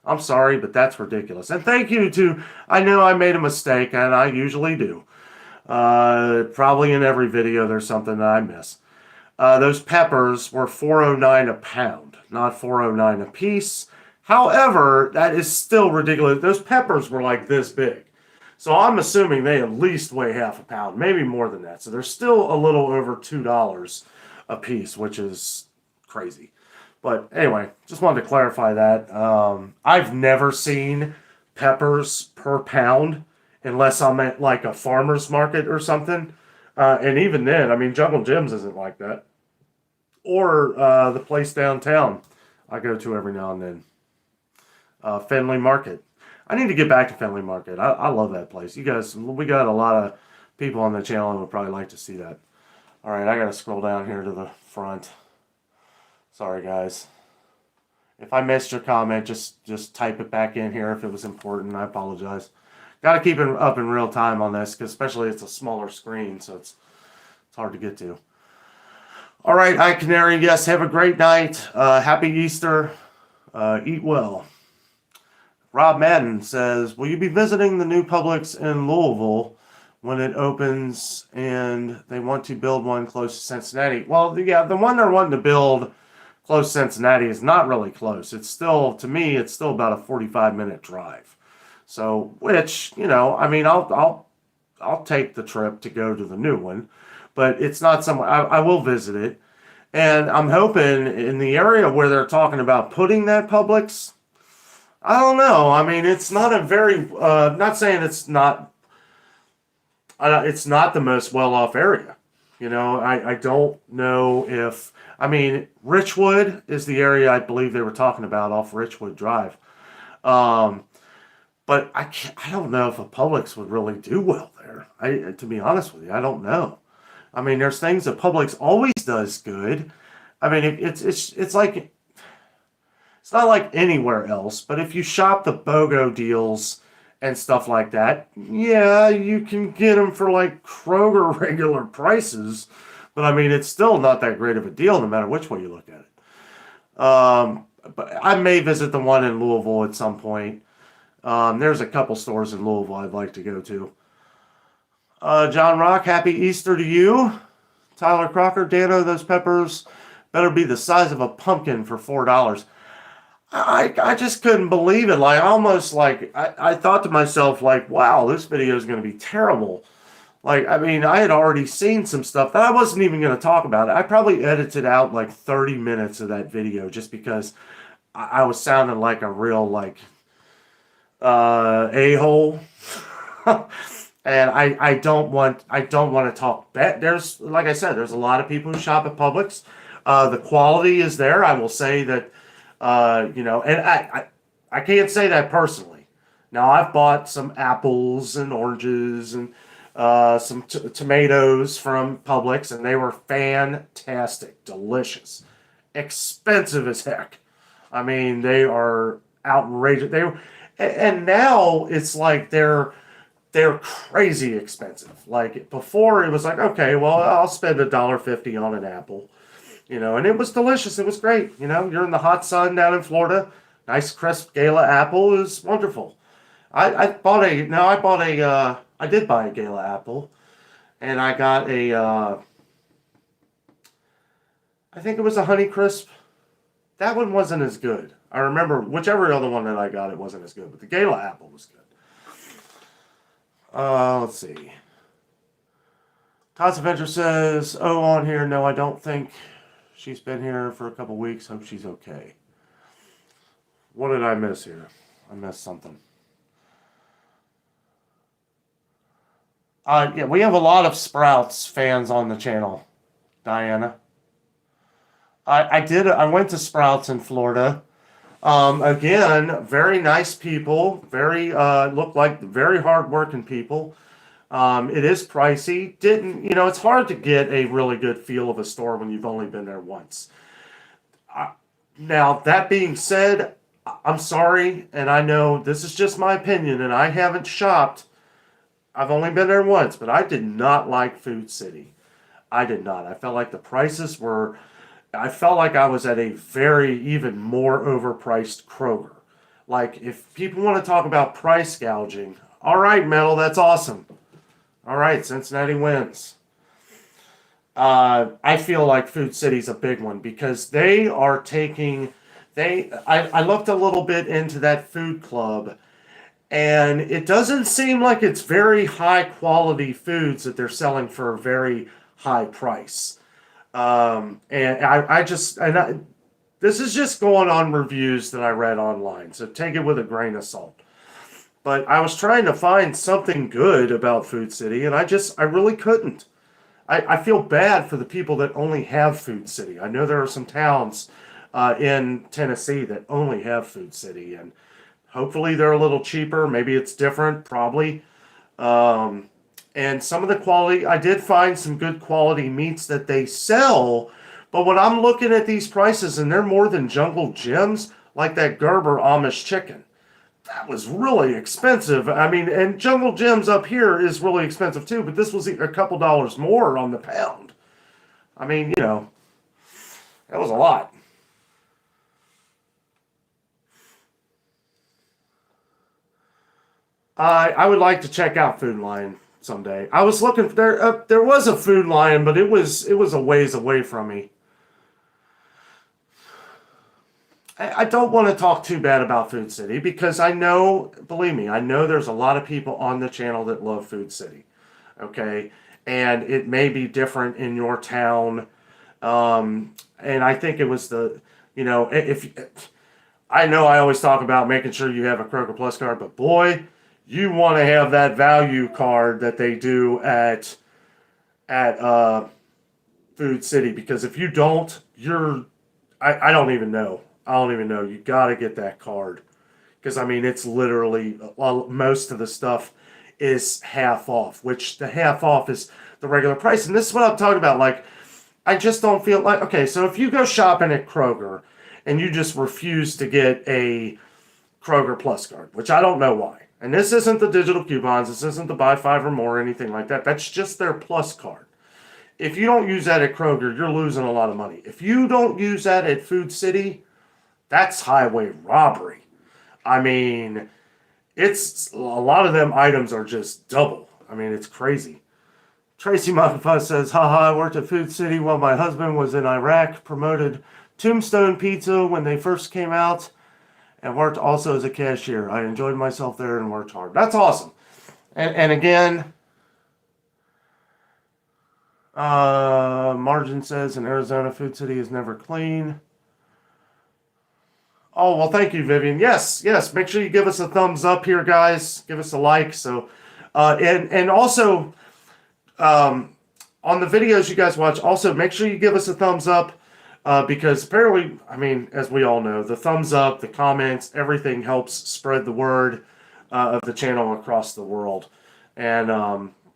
I'm sorry, but that's ridiculous. And thank you I know I made a mistake, and I usually do. Probably in every video there's something that I miss. Those peppers were $4.09 a pound, not $4.09 a piece. However, that is still ridiculous. Those peppers were like this big. So I'm assuming they at least weigh half a pound, maybe more than that. So they're still a little over $2 a piece, which is crazy. But anyway, just wanted to clarify that. I've never seen peppers per pound unless I'm at like a farmer's market or something. And even then, I mean, Jungle Jim's isn't like that. Or the place downtown I go to every now and then. Findlay Market. I need to get back to Findlay Market. I love that place. You guys, we got a lot of people on the channel who would probably like to see that. All right, I got to scroll down here to the front. Sorry, guys. If I missed your comment, just type it back in here if it was important. I apologize. Got to keep it up in real time on this, because especially it's a smaller screen, so it's hard to get to. All right, Hi Canary. Yes, have a great night. Happy Easter. Eat well. Rob Madden says, will you be visiting the new Publix in Louisville when it opens and they want to build one close to Cincinnati? Well, yeah, the one they're wanting to build close to Cincinnati is not really close. It's still, to me, it's still about a 45-minute drive. So, which, you know, I mean, I'll take the trip to go to the new one, but it's not somewhere I will visit it. And I'm hoping in the area where they're talking about putting that Publix, I don't know. I mean, it's not a very, not saying it's not the most well-off area. You know, I don't know if, I mean, Richwood is the area I believe they were talking about off Richwood Drive. But I don't know if a Publix would really do well there. To be honest with you, I don't know. I mean, there's things that Publix always does good. I mean, it's like, it's not like anywhere else, but if you shop the BOGO deals and stuff like that, yeah, you can get them for like Kroger regular prices, but I mean, it's still not that great of a deal no matter which way you look at it. But I may visit the one in Louisville at some point. There's a couple stores in Louisville I'd like to go to. John Rock, happy Easter to you. Tyler Crocker, Danno, those peppers better be the size of a pumpkin for $4. I just couldn't believe it. Like, almost like, I thought to myself, like, wow, this video is going to be terrible. Like, I mean, I had already seen some stuff that I wasn't even going to talk about. I probably edited out like 30 minutes of that video just because I was sounding like a real, like, a-hole. And I don't want to talk bad. There's, like I said, there's a lot of people who shop at Publix. The quality is there. I will say that, you know, and I can't say that personally. Now, I've bought some apples and oranges and some tomatoes from Publix, and they were fantastic, delicious, expensive as heck. I mean, they are outrageous. And now it's like they're crazy expensive. Like, before it was like, okay, well, I'll spend $1.50 on an apple, you know, and it was delicious. It was great. You know, you're in the hot sun down in Florida. Nice crisp Gala apple is wonderful. I did buy a Gala apple, and I got I think it was a Honey Crisp. That one wasn't as good. I remember whichever other one that I got, it wasn't as good, but the Gala apple was good. Let's see. Todd's Adventure says, oh, on here, no, I don't think she's been here for a couple weeks. Hope she's okay. What did I miss here? I missed something. Yeah, we have a lot of Sprouts fans on the channel, Diana. I went to Sprouts in Florida. Again, very nice people, look like very hardworking people. It is pricey. It's hard to get a really good feel of a store when you've only been there once. Now, that being said, I'm sorry, and I know this is just my opinion, and I haven't shopped. I've only been there once, but I did not like Food City. I did not. I felt like the prices were... I felt like I was at a even more overpriced Kroger. Like, if people want to talk about price gouging, all right, Metal, that's awesome. All right, Cincinnati wins. I feel like Food City's a big one because they are taking... I looked a little bit into that food club, and it doesn't seem like it's very high-quality foods that they're selling for a very high price. This is just going on reviews that I read online, so take it with a grain of salt. But I was trying to find something good about Food City, and I really couldn't. I feel bad for the people that only have Food City. I know there are some towns in Tennessee that only have Food City, and Hopefully they're a little cheaper. Maybe it's different, probably. Um, and some of the quality, I did find some good quality meats that they sell. But when I'm looking at these prices and they're more than Jungle Gyms, like that Gerber Amish chicken, that was really expensive. I mean, and Jungle Gyms up here is really expensive too, but this was a couple dollars more on the pound. I mean, that was a lot. I would like to check out Food Lion someday. I was looking there. There was a Food Lion, but it was a ways away from me. I don't want to talk too bad about Food City because I know, believe me, I know there's a lot of people on the channel that love Food City. Okay, and it may be different in your town. And I think it was if I know I always talk about making sure you have a Kroger Plus card, but boy, you want to have that value card that they do at Food City, because if you don't, I don't even know. I don't even know. You got to get that card because I mean it's literally, well, most of the stuff is half off, which the half off is the regular price. And this is what I'm talking about. Like, I just don't feel like, okay, so if you go shopping at Kroger and you just refuse to get a Kroger Plus card, which I don't know why. And this isn't the digital coupons, this isn't the buy five or more or anything like that. That's just their Plus card. If you don't use that at Kroger, you're losing a lot of money. If you don't use that at Food City, that's highway robbery. I mean, it's a lot of them items are just double. I mean, it's crazy. Tracy Muffin says, haha, I worked at Food City while my husband was in Iraq, promoted Tombstone Pizza when they first came out, and worked also as a cashier. I enjoyed myself there and worked hard. That's awesome. And again, Margin says in Arizona, Food City is never clean. Oh, well, thank you, Vivian. Yes, yes. Make sure you give us a thumbs up here, guys. Give us a like. So, and also, on the videos you guys watch, also make sure you give us a thumbs up, because apparently, I mean, as we all know, the thumbs up, the comments, everything helps spread the word of the channel across the world. And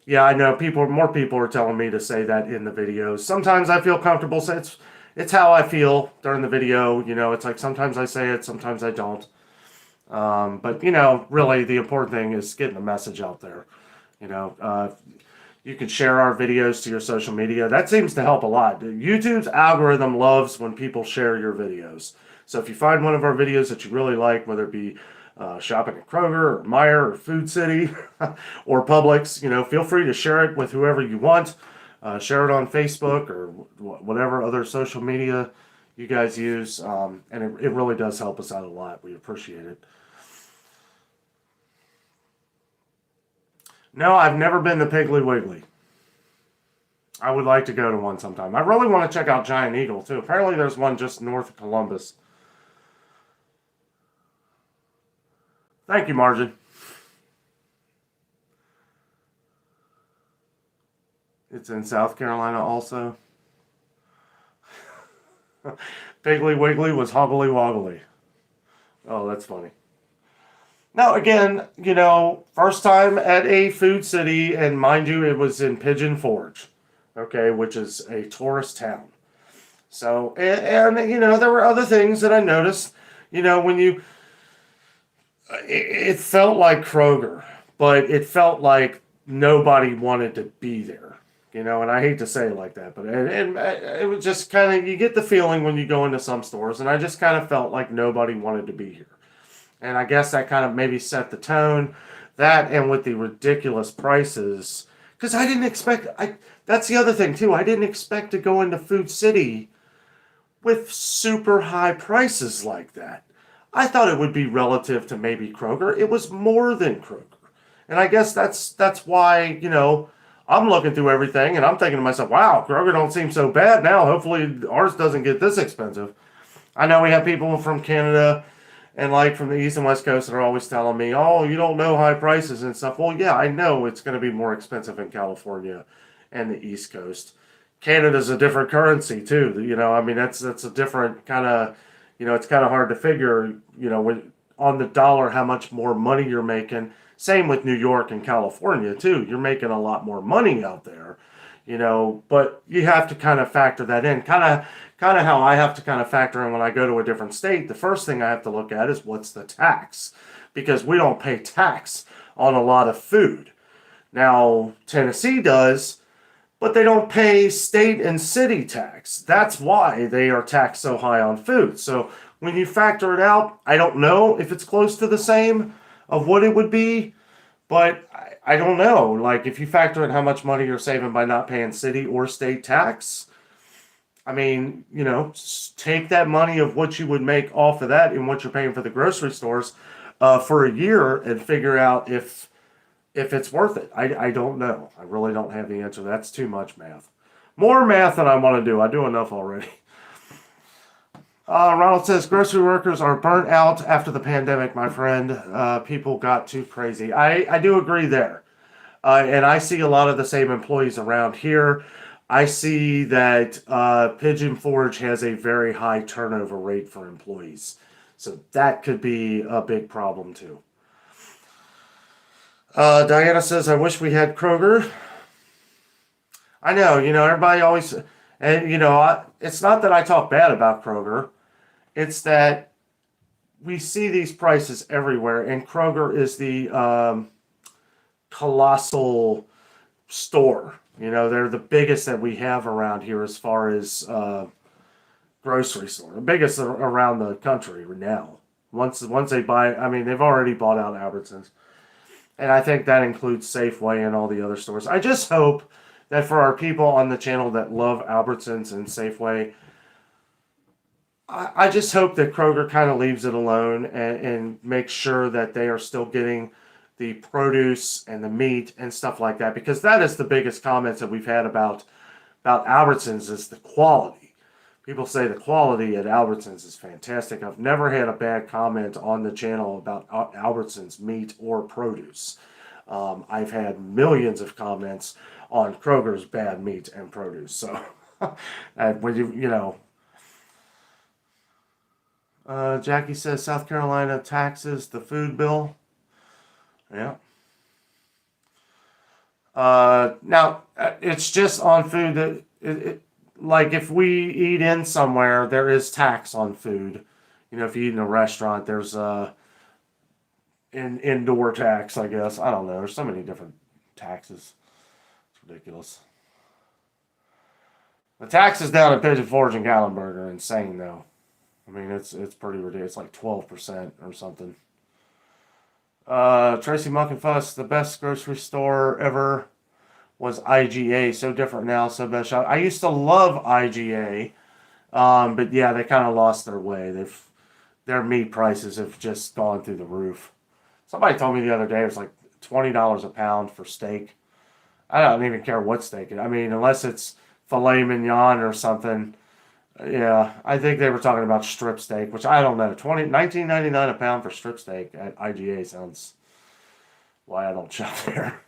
yeah, I know more people are telling me to say that in the videos. Sometimes I feel comfortable saying it's how I feel during the video. It's like sometimes I say it, sometimes I don't. But really the important thing is getting the message out there. You can share our videos to your social media. That seems to help a lot. YouTube's algorithm loves when people share your videos. So if you find one of our videos that you really like, whether it be shopping at Kroger or Meijer or Food City or Publix, feel free to share it with whoever you want. Share it on Facebook or whatever other social media you guys use. And it really does help us out a lot. We appreciate it. No, I've never been to Piggly Wiggly. I would like to go to one sometime. I really want to check out Giant Eagle, too. Apparently there's one just north of Columbus. Thank you, Margin. It's in South Carolina also. Piggly Wiggly was hobbly wobbly. Oh, that's funny. Now, again, first time at a Food City, and mind you, it was in Pigeon Forge, okay, which is a tourist town. So, and there were other things that I noticed, it felt like Kroger, but it felt like nobody wanted to be there, and I hate to say it like that, but it was just kind of, you get the feeling when you go into some stores, and I just kind of felt like nobody wanted to be here. And I guess that kind of maybe set the tone. That, and with the ridiculous prices, because I didn't expect, that's the other thing too, I didn't expect to go into Food City with super high prices like that. I thought it would be relative to maybe Kroger. It was more than Kroger. And I guess that's why, I'm looking through everything and I'm thinking to myself, wow, Kroger don't seem so bad now. Hopefully ours doesn't get this expensive. I know we have people from Canada and like from the East and West Coast that are always telling me, oh, you don't know high prices and stuff. Well, yeah, I know it's going to be more expensive in California and the East Coast. Canada's a different currency too. I mean, that's a different kind of, it's kind of hard to figure, on the dollar how much more money you're making. Same with New York and California too. You're making a lot more money out there, but you have to kind of factor that in. Kind of how I have to kind of factor in when I go to a different state. The first thing I have to look at is what's the tax, because we don't pay tax on a lot of food. Now, Tennessee does, but they don't pay state and city tax. That's why they are taxed so high on food. So when you factor it out, I don't know if it's close to the same of what it would be, but I don't know. Like, if you factor in how much money you're saving by not paying city or state tax, I mean, take that money of what you would make off of that and what you're paying for the grocery stores for a year and figure out if it's worth it. I don't know. I really don't have the answer. That's too much math. More math than I want to do. I do enough already. Ronald says, grocery workers are burnt out after the pandemic, my friend. People got too crazy. I do agree there. And I see a lot of the same employees around here. I see that Pigeon Forge has a very high turnover rate for employees. So that could be a big problem too. Diana says, I wish we had Kroger. I know, everybody always, and it's not that I talk bad about Kroger. It's that we see these prices everywhere, and Kroger is the colossal store. They're the biggest that we have around here as far as grocery store. The biggest around the country now. Once they buy, they've already bought out Albertsons. And I think that includes Safeway and all the other stores. I just hope that for our people on the channel that love Albertsons and Safeway, I just hope that Kroger kind of leaves it alone and makes sure that they are still getting the produce and the meat and stuff like that, because that is the biggest comments that we've had about Albertsons is the quality. People say the quality at Albertsons is fantastic. I've never had a bad comment on the channel about Albertsons meat or produce. I've had millions of comments on Kroger's bad meat and produce. So when Jackie says South Carolina taxes the food bill. Yeah. Now, it's just on food that, like if we eat in somewhere, there is tax on food. If you eat in a restaurant, there's an indoor tax, I guess. I don't know. There's so many different taxes. It's ridiculous. The taxes down at Pigeon Forge and Gallenberg are insane, though. It's pretty ridiculous. It's like 12% or something. Tracy Monk and Fuss, the best grocery store ever was IGA. So different now, so best shop. I used to love IGA, but yeah, they kind of lost their way. Their meat prices have just gone through the roof. Somebody told me the other day it was like $20 a pound for steak. I don't even care what steak. Unless it's filet mignon or something. Yeah, I think they were talking about strip steak, which I don't know. $19.99 a pound for strip steak at IGA sounds why I don't shop there.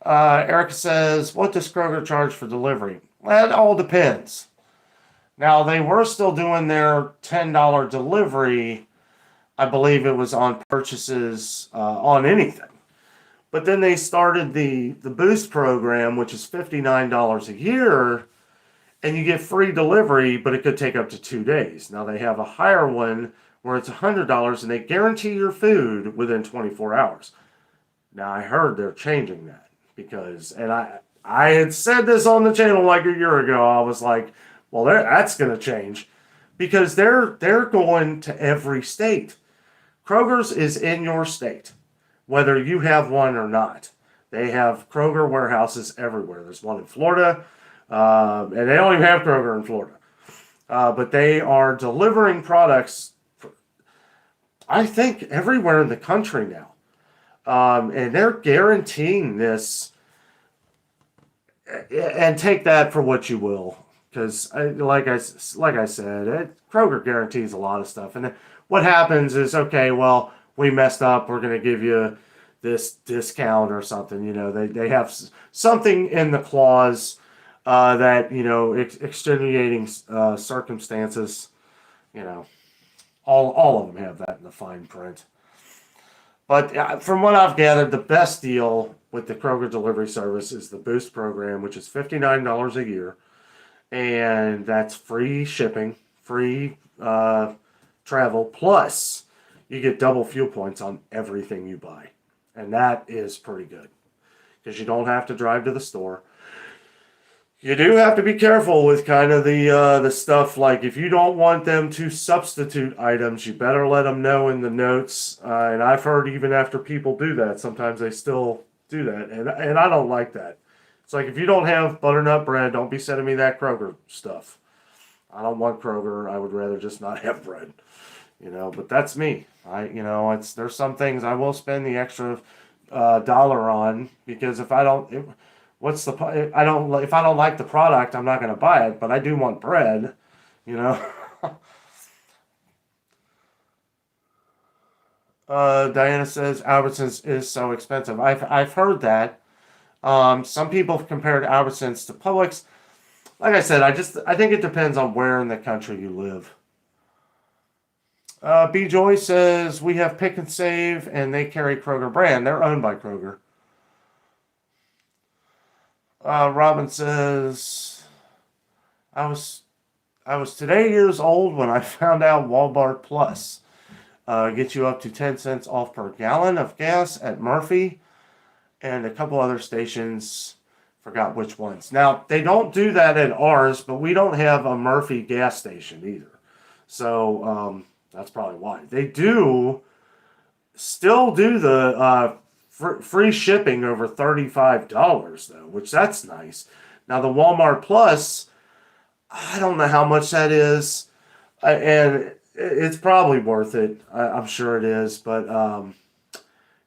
Erica says, what does Kroger charge for delivery? Well, it all depends. Now, they were still doing their $10 delivery. I believe it was on purchases on anything. But then they started the Boost program, which is $59 a year, and you get free delivery, but it could take up to 2 days. Now, they have a higher one where it's $100, and they guarantee your food within 24 hours. Now, I heard they're changing that because, and I had said this on the channel like a year ago. I was like, well, that's going to change because they're going to every state. Kroger's is in your state, whether you have one or not. They have Kroger warehouses everywhere. There's one in Florida. And they don't even have Kroger in Florida. But they are delivering products, I think, everywhere in the country now. And they're guaranteeing this. And take that for what you will. Because, like I said, Kroger guarantees a lot of stuff. And what happens is, okay, well, we messed up. We're going to give you this discount or something. They have something in the clause that, extenuating circumstances, All of them have that in the fine print. But from what I've gathered, the best deal with the Kroger delivery service is the Boost program, which is $59 a year. And that's free shipping, free travel, plus you get double fuel points on everything you buy. And that is pretty good because you don't have to drive to the store. You do have to be careful with kind of the stuff, like if you don't want them to substitute items, you better let them know in the notes. And I've heard even after people do that, sometimes they still do that, and I don't like that. It's like if you don't have butternut bread, don't be sending me that Kroger stuff. I don't want Kroger. I would rather just not have bread, But that's me. There's some things I will spend the extra dollar on because if I don't. If I don't like the product, I'm not going to buy it, but I do want bread, Diana says Albertsons is so expensive. I've heard that. Some people have compared Albertsons to Publix. Like I said, I think it depends on where in the country you live. B Joy says we have Pick and Save and they carry Kroger brand. They're owned by Kroger. Robin says, I was today years old when I found out Walmart Plus gets you up to 10 cents off per gallon of gas at Murphy and a couple other stations. Forgot which ones. Now, they don't do that at ours, but we don't have a Murphy gas station either. So that's probably why. They do still do the free shipping over $35 though, which that's nice. Now the Walmart Plus, I don't know how much that is, and it's probably worth it. I'm sure it is, but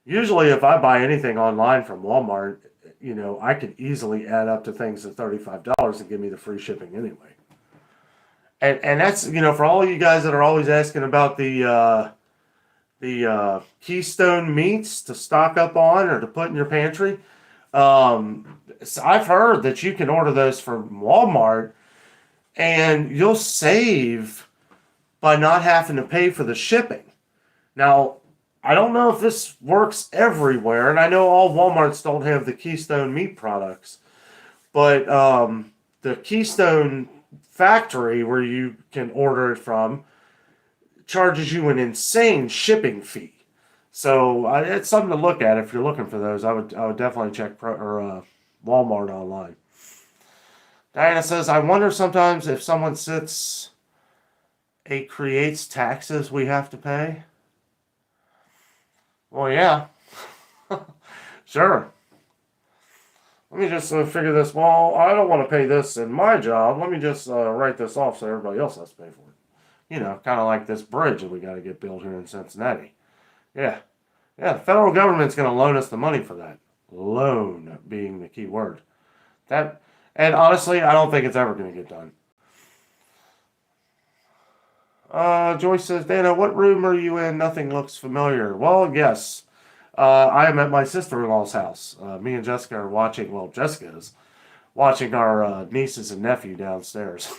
usually if I buy anything online from Walmart, I could easily add up to things at $35 and give me the free shipping anyway. And that's for all you guys that are always asking about the Keystone meats to stock up on or to put in your pantry. So I've heard that you can order those from Walmart and you'll save by not having to pay for the shipping. Now, I don't know if this works everywhere, and I know all Walmarts don't have the Keystone meat products, but the Keystone factory where you can order it from charges you an insane shipping fee. So it's something to look at if you're looking for those. I would definitely check Walmart online. Diana says, I wonder sometimes if someone creates taxes we have to pay. Well, yeah. Sure. Let me just figure this. Well, I don't want to pay this in my job. Let me just write this off so everybody else has to pay for it. Kind of like this bridge that we got to get built here in Cincinnati. Yeah. The federal government's going to loan us the money for that. Loan being the key word. And honestly, I don't think it's ever going to get done. Joyce says, Dana, what room are you in? Nothing looks familiar. Well, yes. I am at my sister-in-law's house. Me and Jessica are watching, well, Jessica is watching our nieces and nephew downstairs.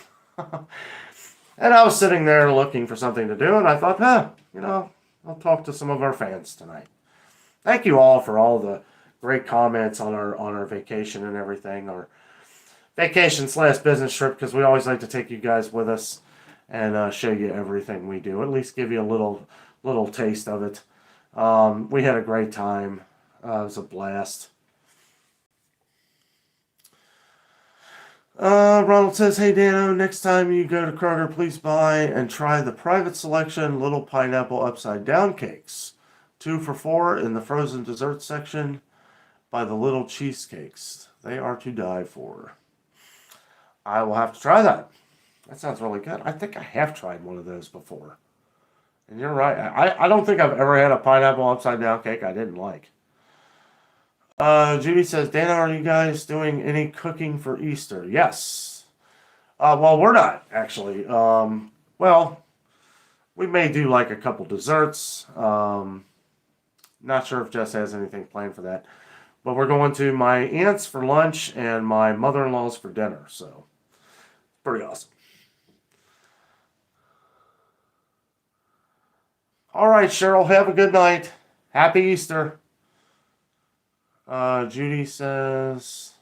And I was sitting there looking for something to do, and I thought, I'll talk to some of our fans tonight. Thank you all for all the great comments on our vacation and everything, our vacation/business trip, because we always like to take you guys with us and show you everything we do. At least give you a little taste of it. We had a great time. It was a blast. Ronald says, hey, Danno, next time you go to Kroger, please buy and try the private selection little pineapple upside down cakes. 2 for $4 in the frozen dessert section by the little cheesecakes. They are to die for. I will have to try that. That sounds really good. I think I have tried one of those before. And you're right. I don't think I've ever had a pineapple upside down cake I didn't like. Judy says, Dana, are you guys doing any cooking for Easter? Yes. Well, we're not, actually. Well, we may do like a couple desserts. Not sure if Jess has anything planned for that. But we're going to my aunt's for lunch and my mother-in-law's for dinner. So, pretty awesome. All right, Cheryl, have a good night. Happy Easter. Judy says,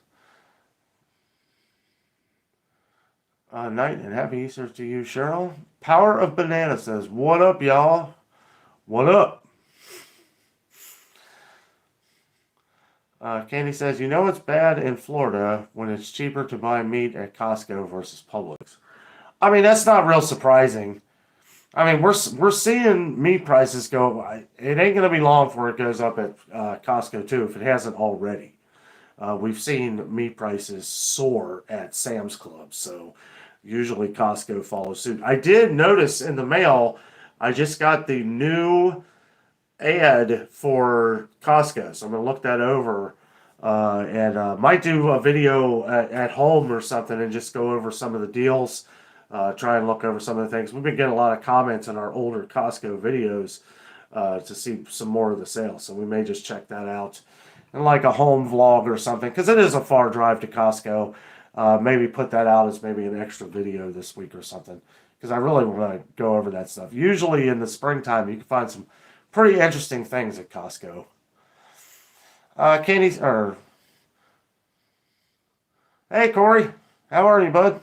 night and happy Easter to you, Cheryl. Power of Banana says, what up, y'all? What up? Candy says, you know it's bad in Florida when it's cheaper to buy meat at Costco versus Publix. I mean, that's not real surprising. I mean, we're seeing meat prices go. It ain't gonna be long before it goes up at Costco too, if it hasn't already. We've seen meat prices soar at Sam's Club, so usually Costco follows suit. I did notice in the mail, I just got the new ad for Costco, so I'm gonna look that over and might do a video at home or something and just go over some of the deals. Try and look over some of the things. We've been getting a lot of comments on our older Costco videos to see some more of the sales, so we may just check that out and like a home vlog or something, because it is a far drive to Costco. Maybe put that out as maybe an extra video this week or something, because I really want to go over that stuff. Usually in the springtime, you can find some pretty interesting things at Costco. Hey Corey, how are you, bud?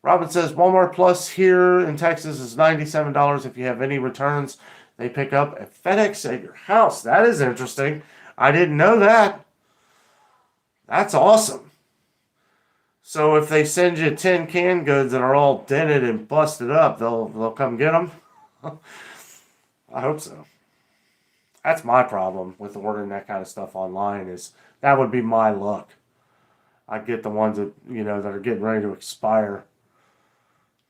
Robin says Walmart Plus here in Texas is $97 if you have any returns. They pick up at FedEx at your house. That is interesting. I didn't know that. That's awesome. So if they send you 10 canned goods that are all dented and busted up, they'll come get them? I hope so. That's my problem with ordering that kind of stuff online, is that would be my luck. I get the ones that, that are getting ready to expire,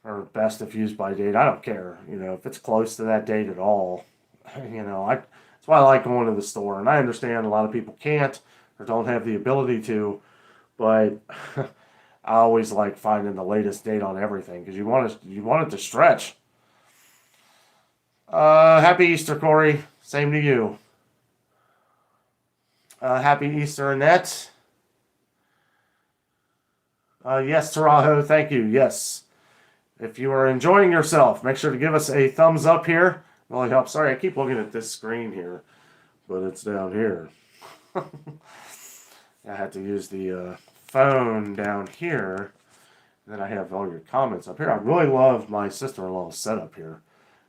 or best if used by date. I don't care, if it's close to that date at all. That's why I like going to the store. And I understand a lot of people can't or don't have the ability to, but I always like finding the latest date on everything, because you want it to stretch. Happy Easter, Corey. Same to you. Happy Easter, Annette. Yes, Tarajo, thank you. Yes. If you are enjoying yourself, make sure to give us a thumbs up here. It really helps. Sorry, I keep looking at this screen here, but it's down here. I had to use the phone down here. And then I have all your comments up here. I really love my sister-in-law's setup here.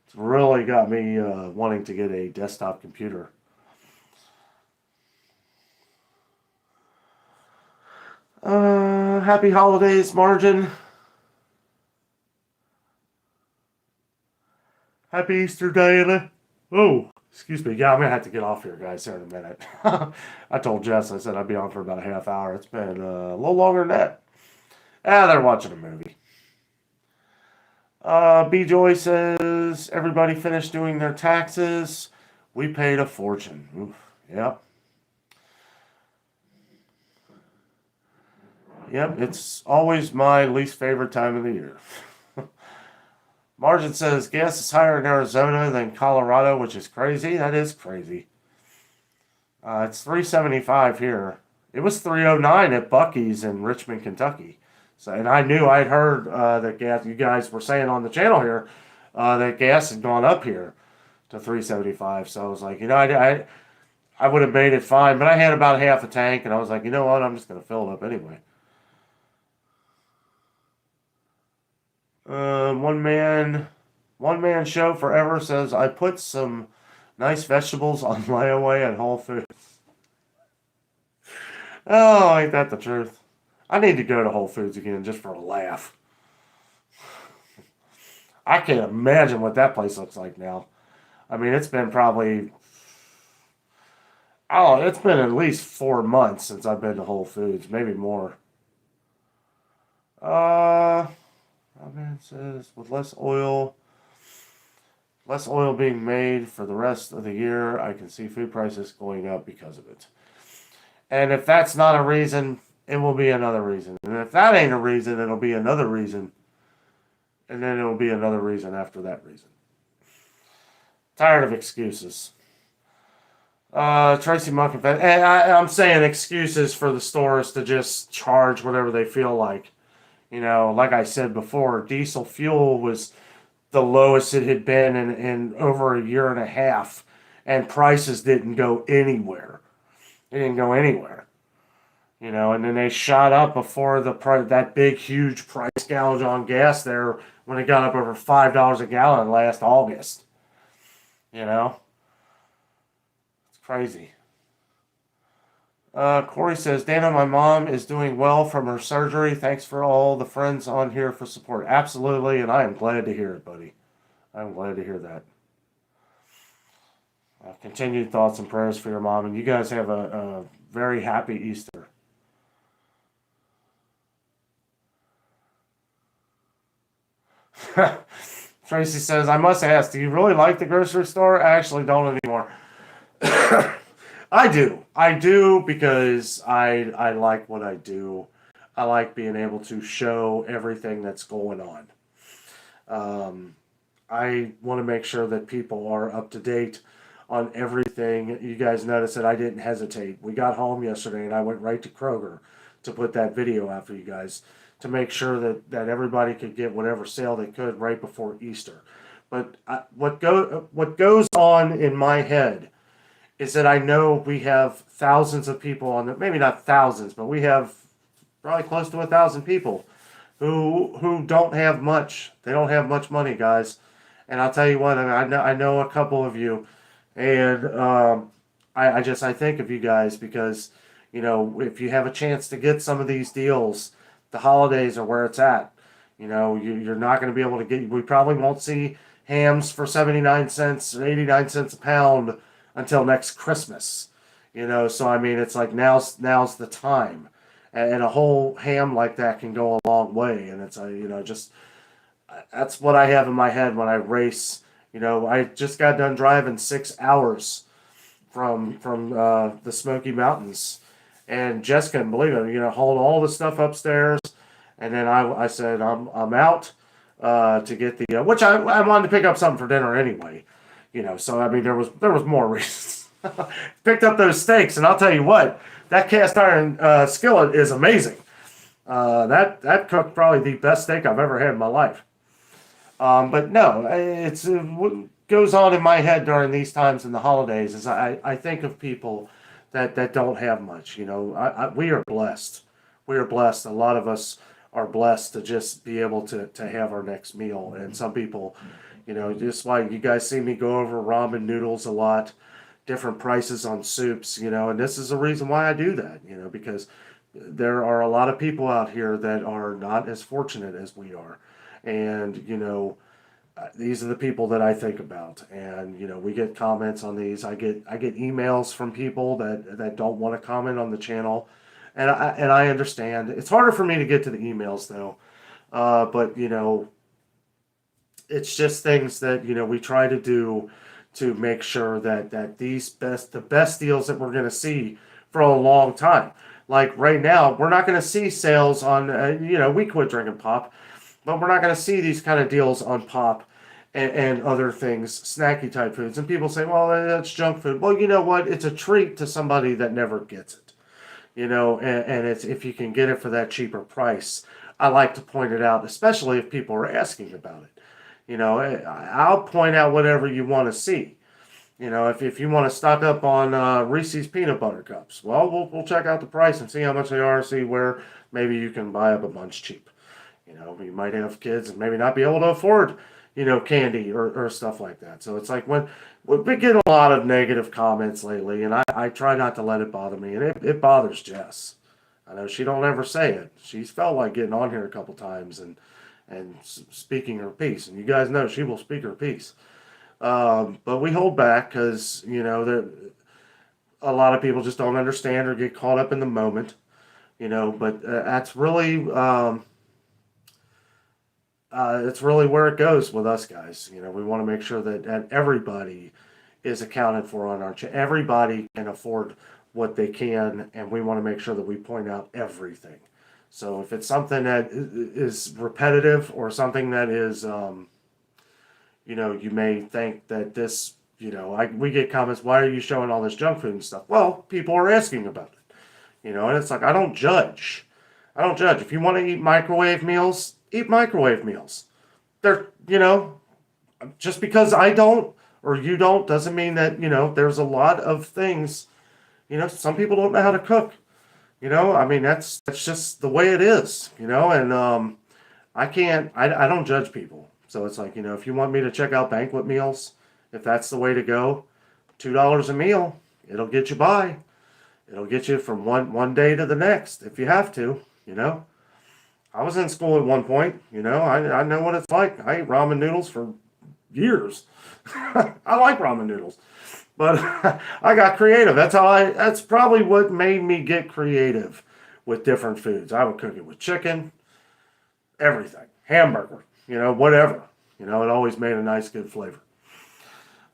It's really got me wanting to get a desktop computer. Happy holidays, Margin. Happy Easter, Diana. Oh, excuse me. Yeah, I'm going to have to get off here, guys, here in a minute. I told Jess, I said I'd be on for about a half hour. It's been a little longer than that. They're watching a movie. B. Joy says, everybody finished doing their taxes. We paid a fortune. Oof. Yep. Yep, it's always my least favorite time of the year. Margin says gas is higher in Arizona than Colorado, which is crazy. That is crazy. It's $3.75 here. It was $3.09 at Buc-ee's in Richmond, Kentucky. So, and I knew I'd heard that gas. You guys were saying on the channel here that gas had gone up here to $3.75. So I was like, I would have made it fine, but I had about half a tank, and I was like, you know what? I'm just going to fill it up anyway. One man show forever says, I put some nice vegetables on layaway at Whole Foods. Oh, ain't that the truth? I need to go to Whole Foods again just for a laugh. I can't imagine what that place looks like now. I mean, it's been it's been at least 4 months since I've been to Whole Foods, maybe more. Man says, with less oil being made for the rest of the year, I can see food prices going up because of it. And if that's not a reason, it will be another reason. And if that ain't a reason, it'll be another reason. And then it'll be another reason after that reason. Tired of excuses. Tracy Monk, and I'm saying excuses for the stores to just charge whatever they feel like. Like I said before, diesel fuel was the lowest it had been in over a year and a half, and prices didn't go anywhere. It didn't go anywhere. And then they shot up before that big, huge price gouge on gas there when it got up over $5 a gallon last August. It's crazy. Corey says, Danno, my mom is doing well from her surgery. Thanks for all the friends on here for support. Absolutely, and I am glad to hear it, buddy. I'm glad to hear that. Continued thoughts and prayers for your mom, and you guys have a very happy Easter. Tracy says, I must ask, do you really like the grocery store? I actually don't anymore. I do because I like what I do. I like being able to show everything that's going on. I want to make sure that people are up to date on everything. You guys noticed that I didn't hesitate. We got home yesterday and I went right to Kroger to put that video out for you guys to make sure that everybody could get whatever sale they could right before Easter. But what goes on in my head is that I know we have thousands of people on the, maybe not thousands, but we have probably close to 1,000 people who don't have much. They don't have much money, guys. And I'll tell you what, I know a couple of you, and I think of you guys because, if you have a chance to get some of these deals, the holidays are where it's at. You're not going to be able to get, we probably won't see hams for 79 cents or 89 cents a pound until next Christmas, so I mean, it's like now's the time, and a whole ham like that can go a long way, and it's just that's what I have in my head when I race. I just got done driving 6 hours from the Smoky Mountains, and Jess couldn't believe it. Hauled all the stuff upstairs, and then I said I'm out to get the which I wanted to pick up something for dinner anyway. So I mean, there was more reasons. Picked up those steaks, and I'll tell you what, that cast iron skillet is amazing. That cooked probably the best steak I've ever had in my life. But no, it's what goes on in my head during these times in the holidays is I think of people that don't have much. We are blessed. We are blessed. A lot of us are blessed to just be able to have our next meal, and some people. Just like you guys see me go over ramen noodles a lot, different prices on soups, and this is the reason why I do that, because there are a lot of people out here that are not as fortunate as we are. And, these are the people that I think about. And, we get comments on these. I get emails from people that don't want to comment on the channel. And I understand. It's harder for me to get to the emails, though. But, it's just things that we try to do to make sure that the best deals that we're going to see for a long time. Like right now, we're not going to see sales on we quit drinking pop, but we're not going to see these kind of deals on pop and other things, snacky type foods. And people say, well, that's junk food. Well, you know what? It's a treat to somebody that never gets it. And it's if you can get it for that cheaper price. I like to point it out, especially if people are asking about it. I'll point out whatever you want to see. If you want to stock up on Reese's peanut butter cups, well, we'll check out the price and see how much they are, see where maybe you can buy up a bunch cheap. You might have kids and maybe not be able to afford, candy or stuff like that. So it's like when we've been getting a lot of negative comments lately, and I try not to let it bother me, and it bothers Jess. I know she don't ever say it. She's felt like getting on here a couple times and speaking her piece, and you guys know she will speak her piece. But we hold back because a lot of people just don't understand or get caught up in the moment. But that's really it's really where it goes with us guys. We want to make sure that everybody is accounted for on our channel. Everybody can afford what they can, and we want to make sure that we point out everything. So if it's something that is repetitive or something that is, you may think that this, we get comments, why are you showing all this junk food and stuff? Well, people are asking about it, and it's like, I don't judge. If you want to eat microwave meals, eat microwave meals. They're, just because I don't or you don't doesn't mean that, there's a lot of things, some people don't know how to cook. I mean, that's just the way it is, and I don't judge people. So it's like, if you want me to check out banquet meals, if that's the way to go, $2 a meal, it'll get you by. It'll get you from one day to the next if you have to, I was in school at one point, I know what it's like. I ate ramen noodles for years. I like ramen noodles. But I got creative. That's probably what made me get creative with different foods. I would cook it with chicken, everything, hamburger, whatever. It always made a nice, good flavor.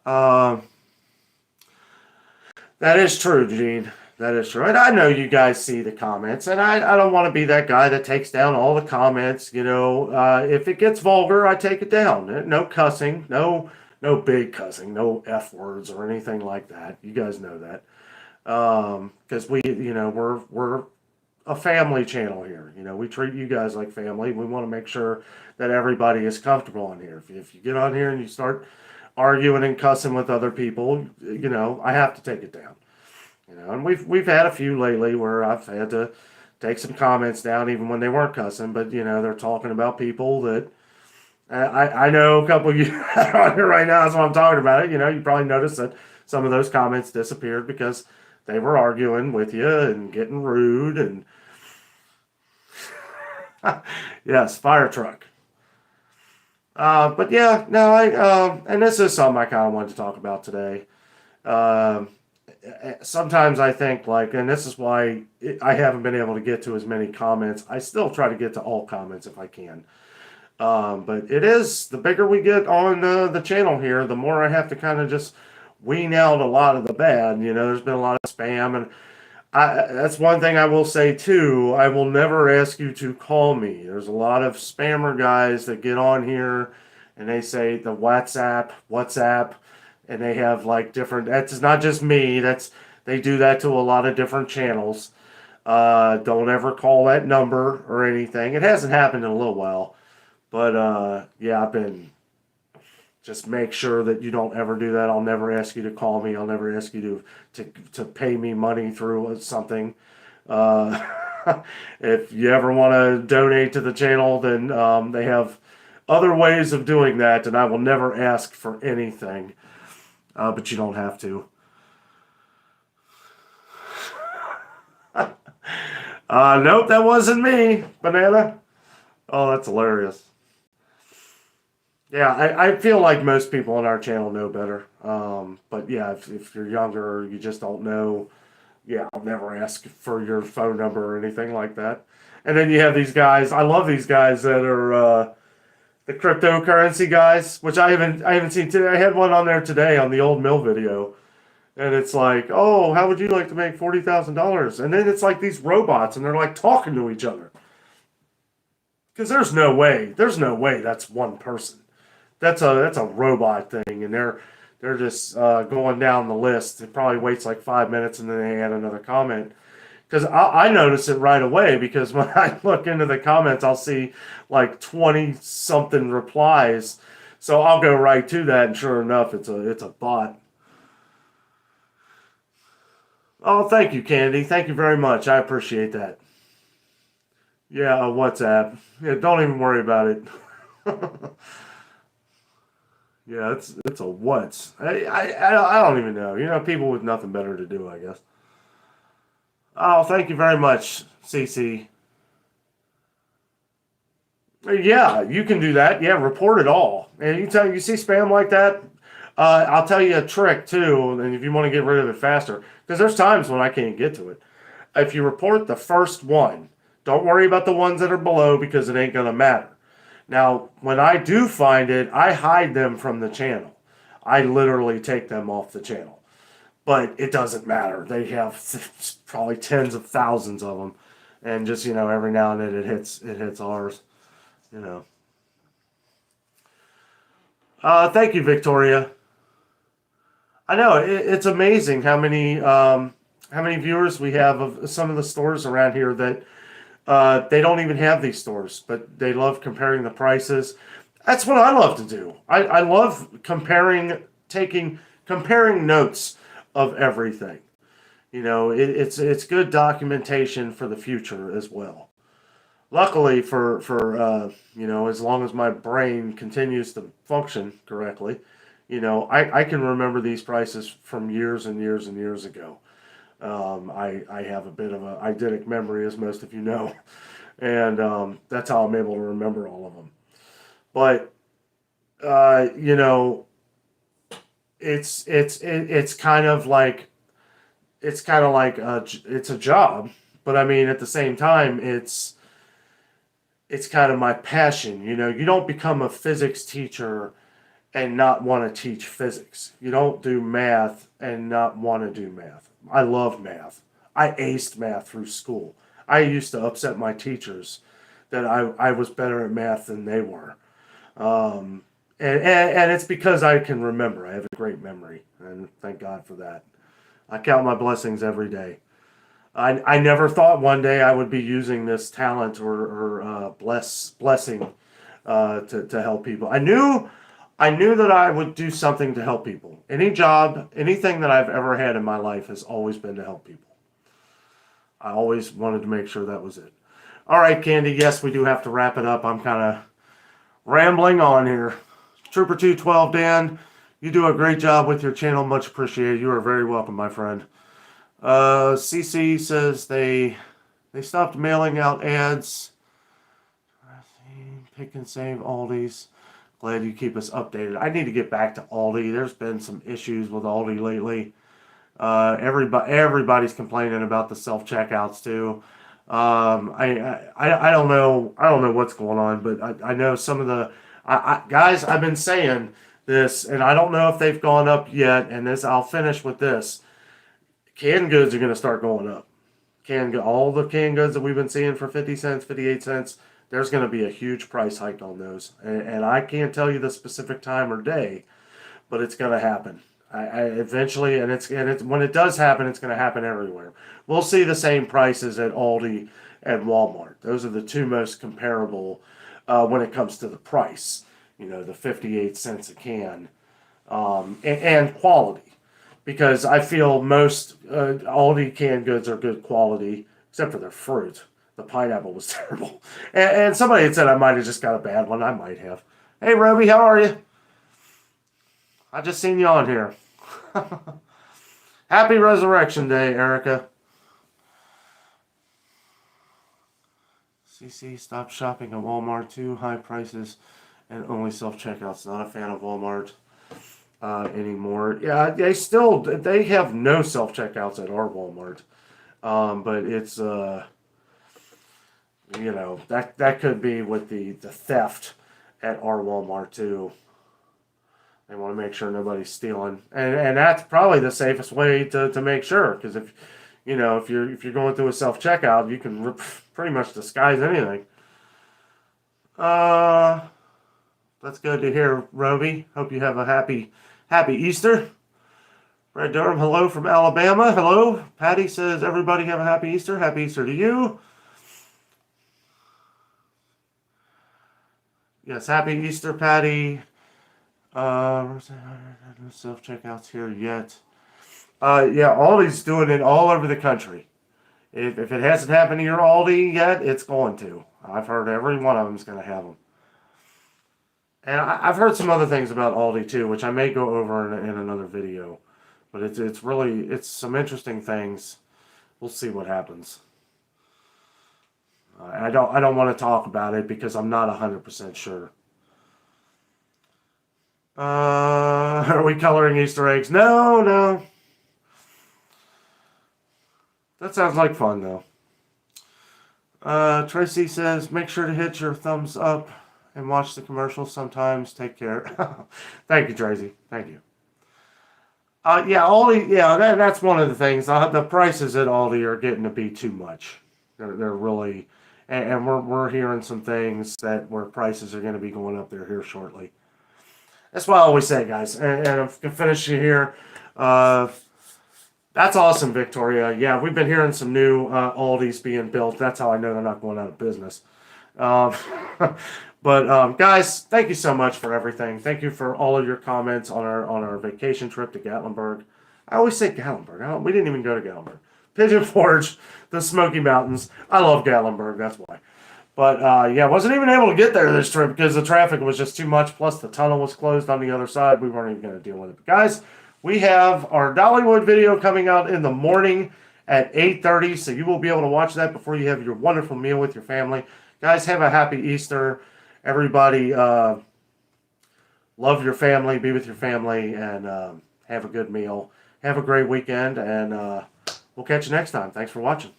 Uh, that is true, Gene. That is true. And I know you guys see the comments, and I don't want to be that guy that takes down all the comments. If it gets vulgar, I take it down. No cussing, no big cussing, no F words or anything like that. You guys know that. Because we're a family channel here. We treat you guys like family. We want to make sure that everybody is comfortable on here. If you get on here and you start arguing and cussing with other people, I have to take it down. And we've had a few lately where I've had to take some comments down even when they weren't cussing, but they're talking about people that I know a couple of you on here right now. That's what I'm talking about. You probably noticed that some of those comments disappeared because they were arguing with you and getting rude and yes, fire truck. But yeah, no, and this is something I kind of wanted to talk about today. Um, Sometimes I think and this is why I haven't been able to get to as many comments. I still try to get to all comments if I can. But it is, the bigger we get on the channel here, the more I have to kind of just wean out a lot of the bad. There's been a lot of spam, and that's one thing I will say too. I will never ask you to call me. There's a lot of spammer guys that get on here and they say the WhatsApp, and they have different. That's not just me. They do that to a lot of different channels. Don't ever call that number or anything. It hasn't happened in a little while. But yeah, I've been just make sure that you don't ever do that. I'll never ask you to call me. I'll never ask you to pay me money through something. Uh, if you ever want to donate to the channel, then they have other ways of doing that, and I will never ask for anything. But you don't have to. Nope, that wasn't me, Banana. Oh, that's hilarious. Yeah, I feel like most people on our channel know better. But yeah, if you're younger or you just don't know, yeah, I'll never ask for your phone number or anything like that. And then you have these guys. I love these guys that are the cryptocurrency guys, which I haven't seen today. I had one on there today on the old mill video, and it's like, oh, how would you like to make $40,000? And then it's like these robots, and they're talking to each other. Because there's no way that's one person. That's a robot thing, and they're just going down the list. It probably waits 5 minutes, and then they add another comment. Because I notice it right away, because when I look into the comments, I'll see 20 something replies. So I'll go right to that, and sure enough, it's a bot. Oh, thank you, Candy. Thank you very much. I appreciate that. Yeah, WhatsApp. Yeah, don't even worry about it. Yeah, it's a what's. I don't even know. People with nothing better to do, I guess. Oh, thank you very much, CC. Yeah, you can do that. Yeah, report it all. And you see spam like that. I'll tell you a trick too, and if you want to get rid of it faster, because there's times when I can't get to it. If you report the first one, don't worry about the ones that are below because it ain't gonna matter. Now, when I do find it, I hide them from the channel. I literally take them off the channel. But it doesn't matter. They have probably tens of thousands of them, and just every now and then it hits ours. You know. Thank you, Victoria. I know it's amazing how many viewers we have of some of the stores around here that they don't even have these stores, but they love comparing the prices. That's what I love to do. I love comparing notes of everything. It's good documentation for the future as well. Luckily for as long as my brain continues to function correctly, I can remember these prices from years and years and years ago. I have a bit of a eidetic memory, as most of you know, and that's how I'm able to remember all of them. But uh, you know, it's kind of like it's a job, but I mean at the same time it's kind of my passion. You don't become a physics teacher and not want to teach physics. You don't do math and not want to do math. I love math. I aced math through school. I used to upset my teachers that I was better at math than they were. Um, and it's because I can remember. I have a great memory, and thank God for that. I count my blessings every day. I never thought one day I would be using this talent or blessing to help people. I knew that I would do something to help people. Any job, anything that I've ever had in my life has always been to help people. I always wanted to make sure that was it. All right, Candy. Yes, we do have to wrap it up. I'm kind of rambling on here. Trooper 212 Dan, you do a great job with your channel. Much appreciated. You are very welcome, my friend. CC says they stopped mailing out ads. Pick and save Aldi's. Glad you keep us updated. I need to get back to Aldi. There's been some issues with Aldi lately. Everybody's complaining about the self checkouts too. I don't know. I don't know what's going on, but I know some of the guys. I've been saying this, and I don't know if they've gone up yet. And I'll finish with this. Canned goods are going to start going up. All the canned goods that we've been seeing for 50 cents, 58 cents. There's going to be a huge price hike on those, and I can't tell you the specific time or day, but it's going to happen. I eventually, and it's when it does happen, it's going to happen everywhere. We'll see the same prices at Aldi and Walmart. Those are the two most comparable when it comes to the price. The 58 cents a can, and quality, because I feel most Aldi canned goods are good quality, except for their fruit. The pineapple was terrible. And somebody had said I might have just got a bad one. I might have. Hey, Roby, how are you? I just seen you on here. Happy Resurrection Day, Erica. CC, stop shopping at Walmart. Too high prices and only self-checkouts. Not a fan of Walmart anymore. Yeah, they have no self-checkouts at our Walmart. But it's... that could be with the theft at our Walmart too. They want to make sure nobody's stealing, and that's probably the safest way to make sure, because if you're going through a self checkout, you can pretty much disguise anything. That's good to hear, Roby. Hope you have a happy Easter. Red Durham, hello from Alabama. Hello. Patty says everybody have a happy Easter. Happy Easter to you. Yes, happy Easter, Patty. No self-checkouts here yet. Yeah, Aldi's doing it all over the country. If it hasn't happened to your Aldi yet, it's going to. I've heard every one of them's going to have them. And I've heard some other things about Aldi too, which I may go over in another video. But it's some interesting things. We'll see what happens. I don't want to talk about it because I'm not 100% sure. Are we coloring Easter eggs? No. That sounds like fun though. Tracy says, make sure to hit your thumbs up and watch the commercials sometimes. Take care. Thank you, Tracy. Thank you. Yeah, Aldi. Yeah, that's one of the things. The prices at Aldi are getting to be too much. They're really. And we're hearing some things where prices are going to be going up there here shortly. That's what I always say, guys. And I'm going to finish here. That's awesome, Victoria. Yeah, we've been hearing some new Aldis being built. That's how I know they're not going out of business. But guys, thank you so much for everything. Thank you for all of your comments on our vacation trip to Gatlinburg. I always say Gatlinburg. We didn't even go to Gatlinburg. Pigeon Forge, the Smoky Mountains. I love Gatlinburg. That's why. But yeah, wasn't even able to get there this trip because the traffic was just too much. Plus, the tunnel was closed on the other side. We weren't even going to deal with it. But guys, we have our Dollywood video coming out in the morning at 8:30. So you will be able to watch that before you have your wonderful meal with your family. Guys, have a happy Easter. Everybody, love your family, be with your family, and have a good meal. Have a great weekend, and we'll catch you next time. Thanks for watching.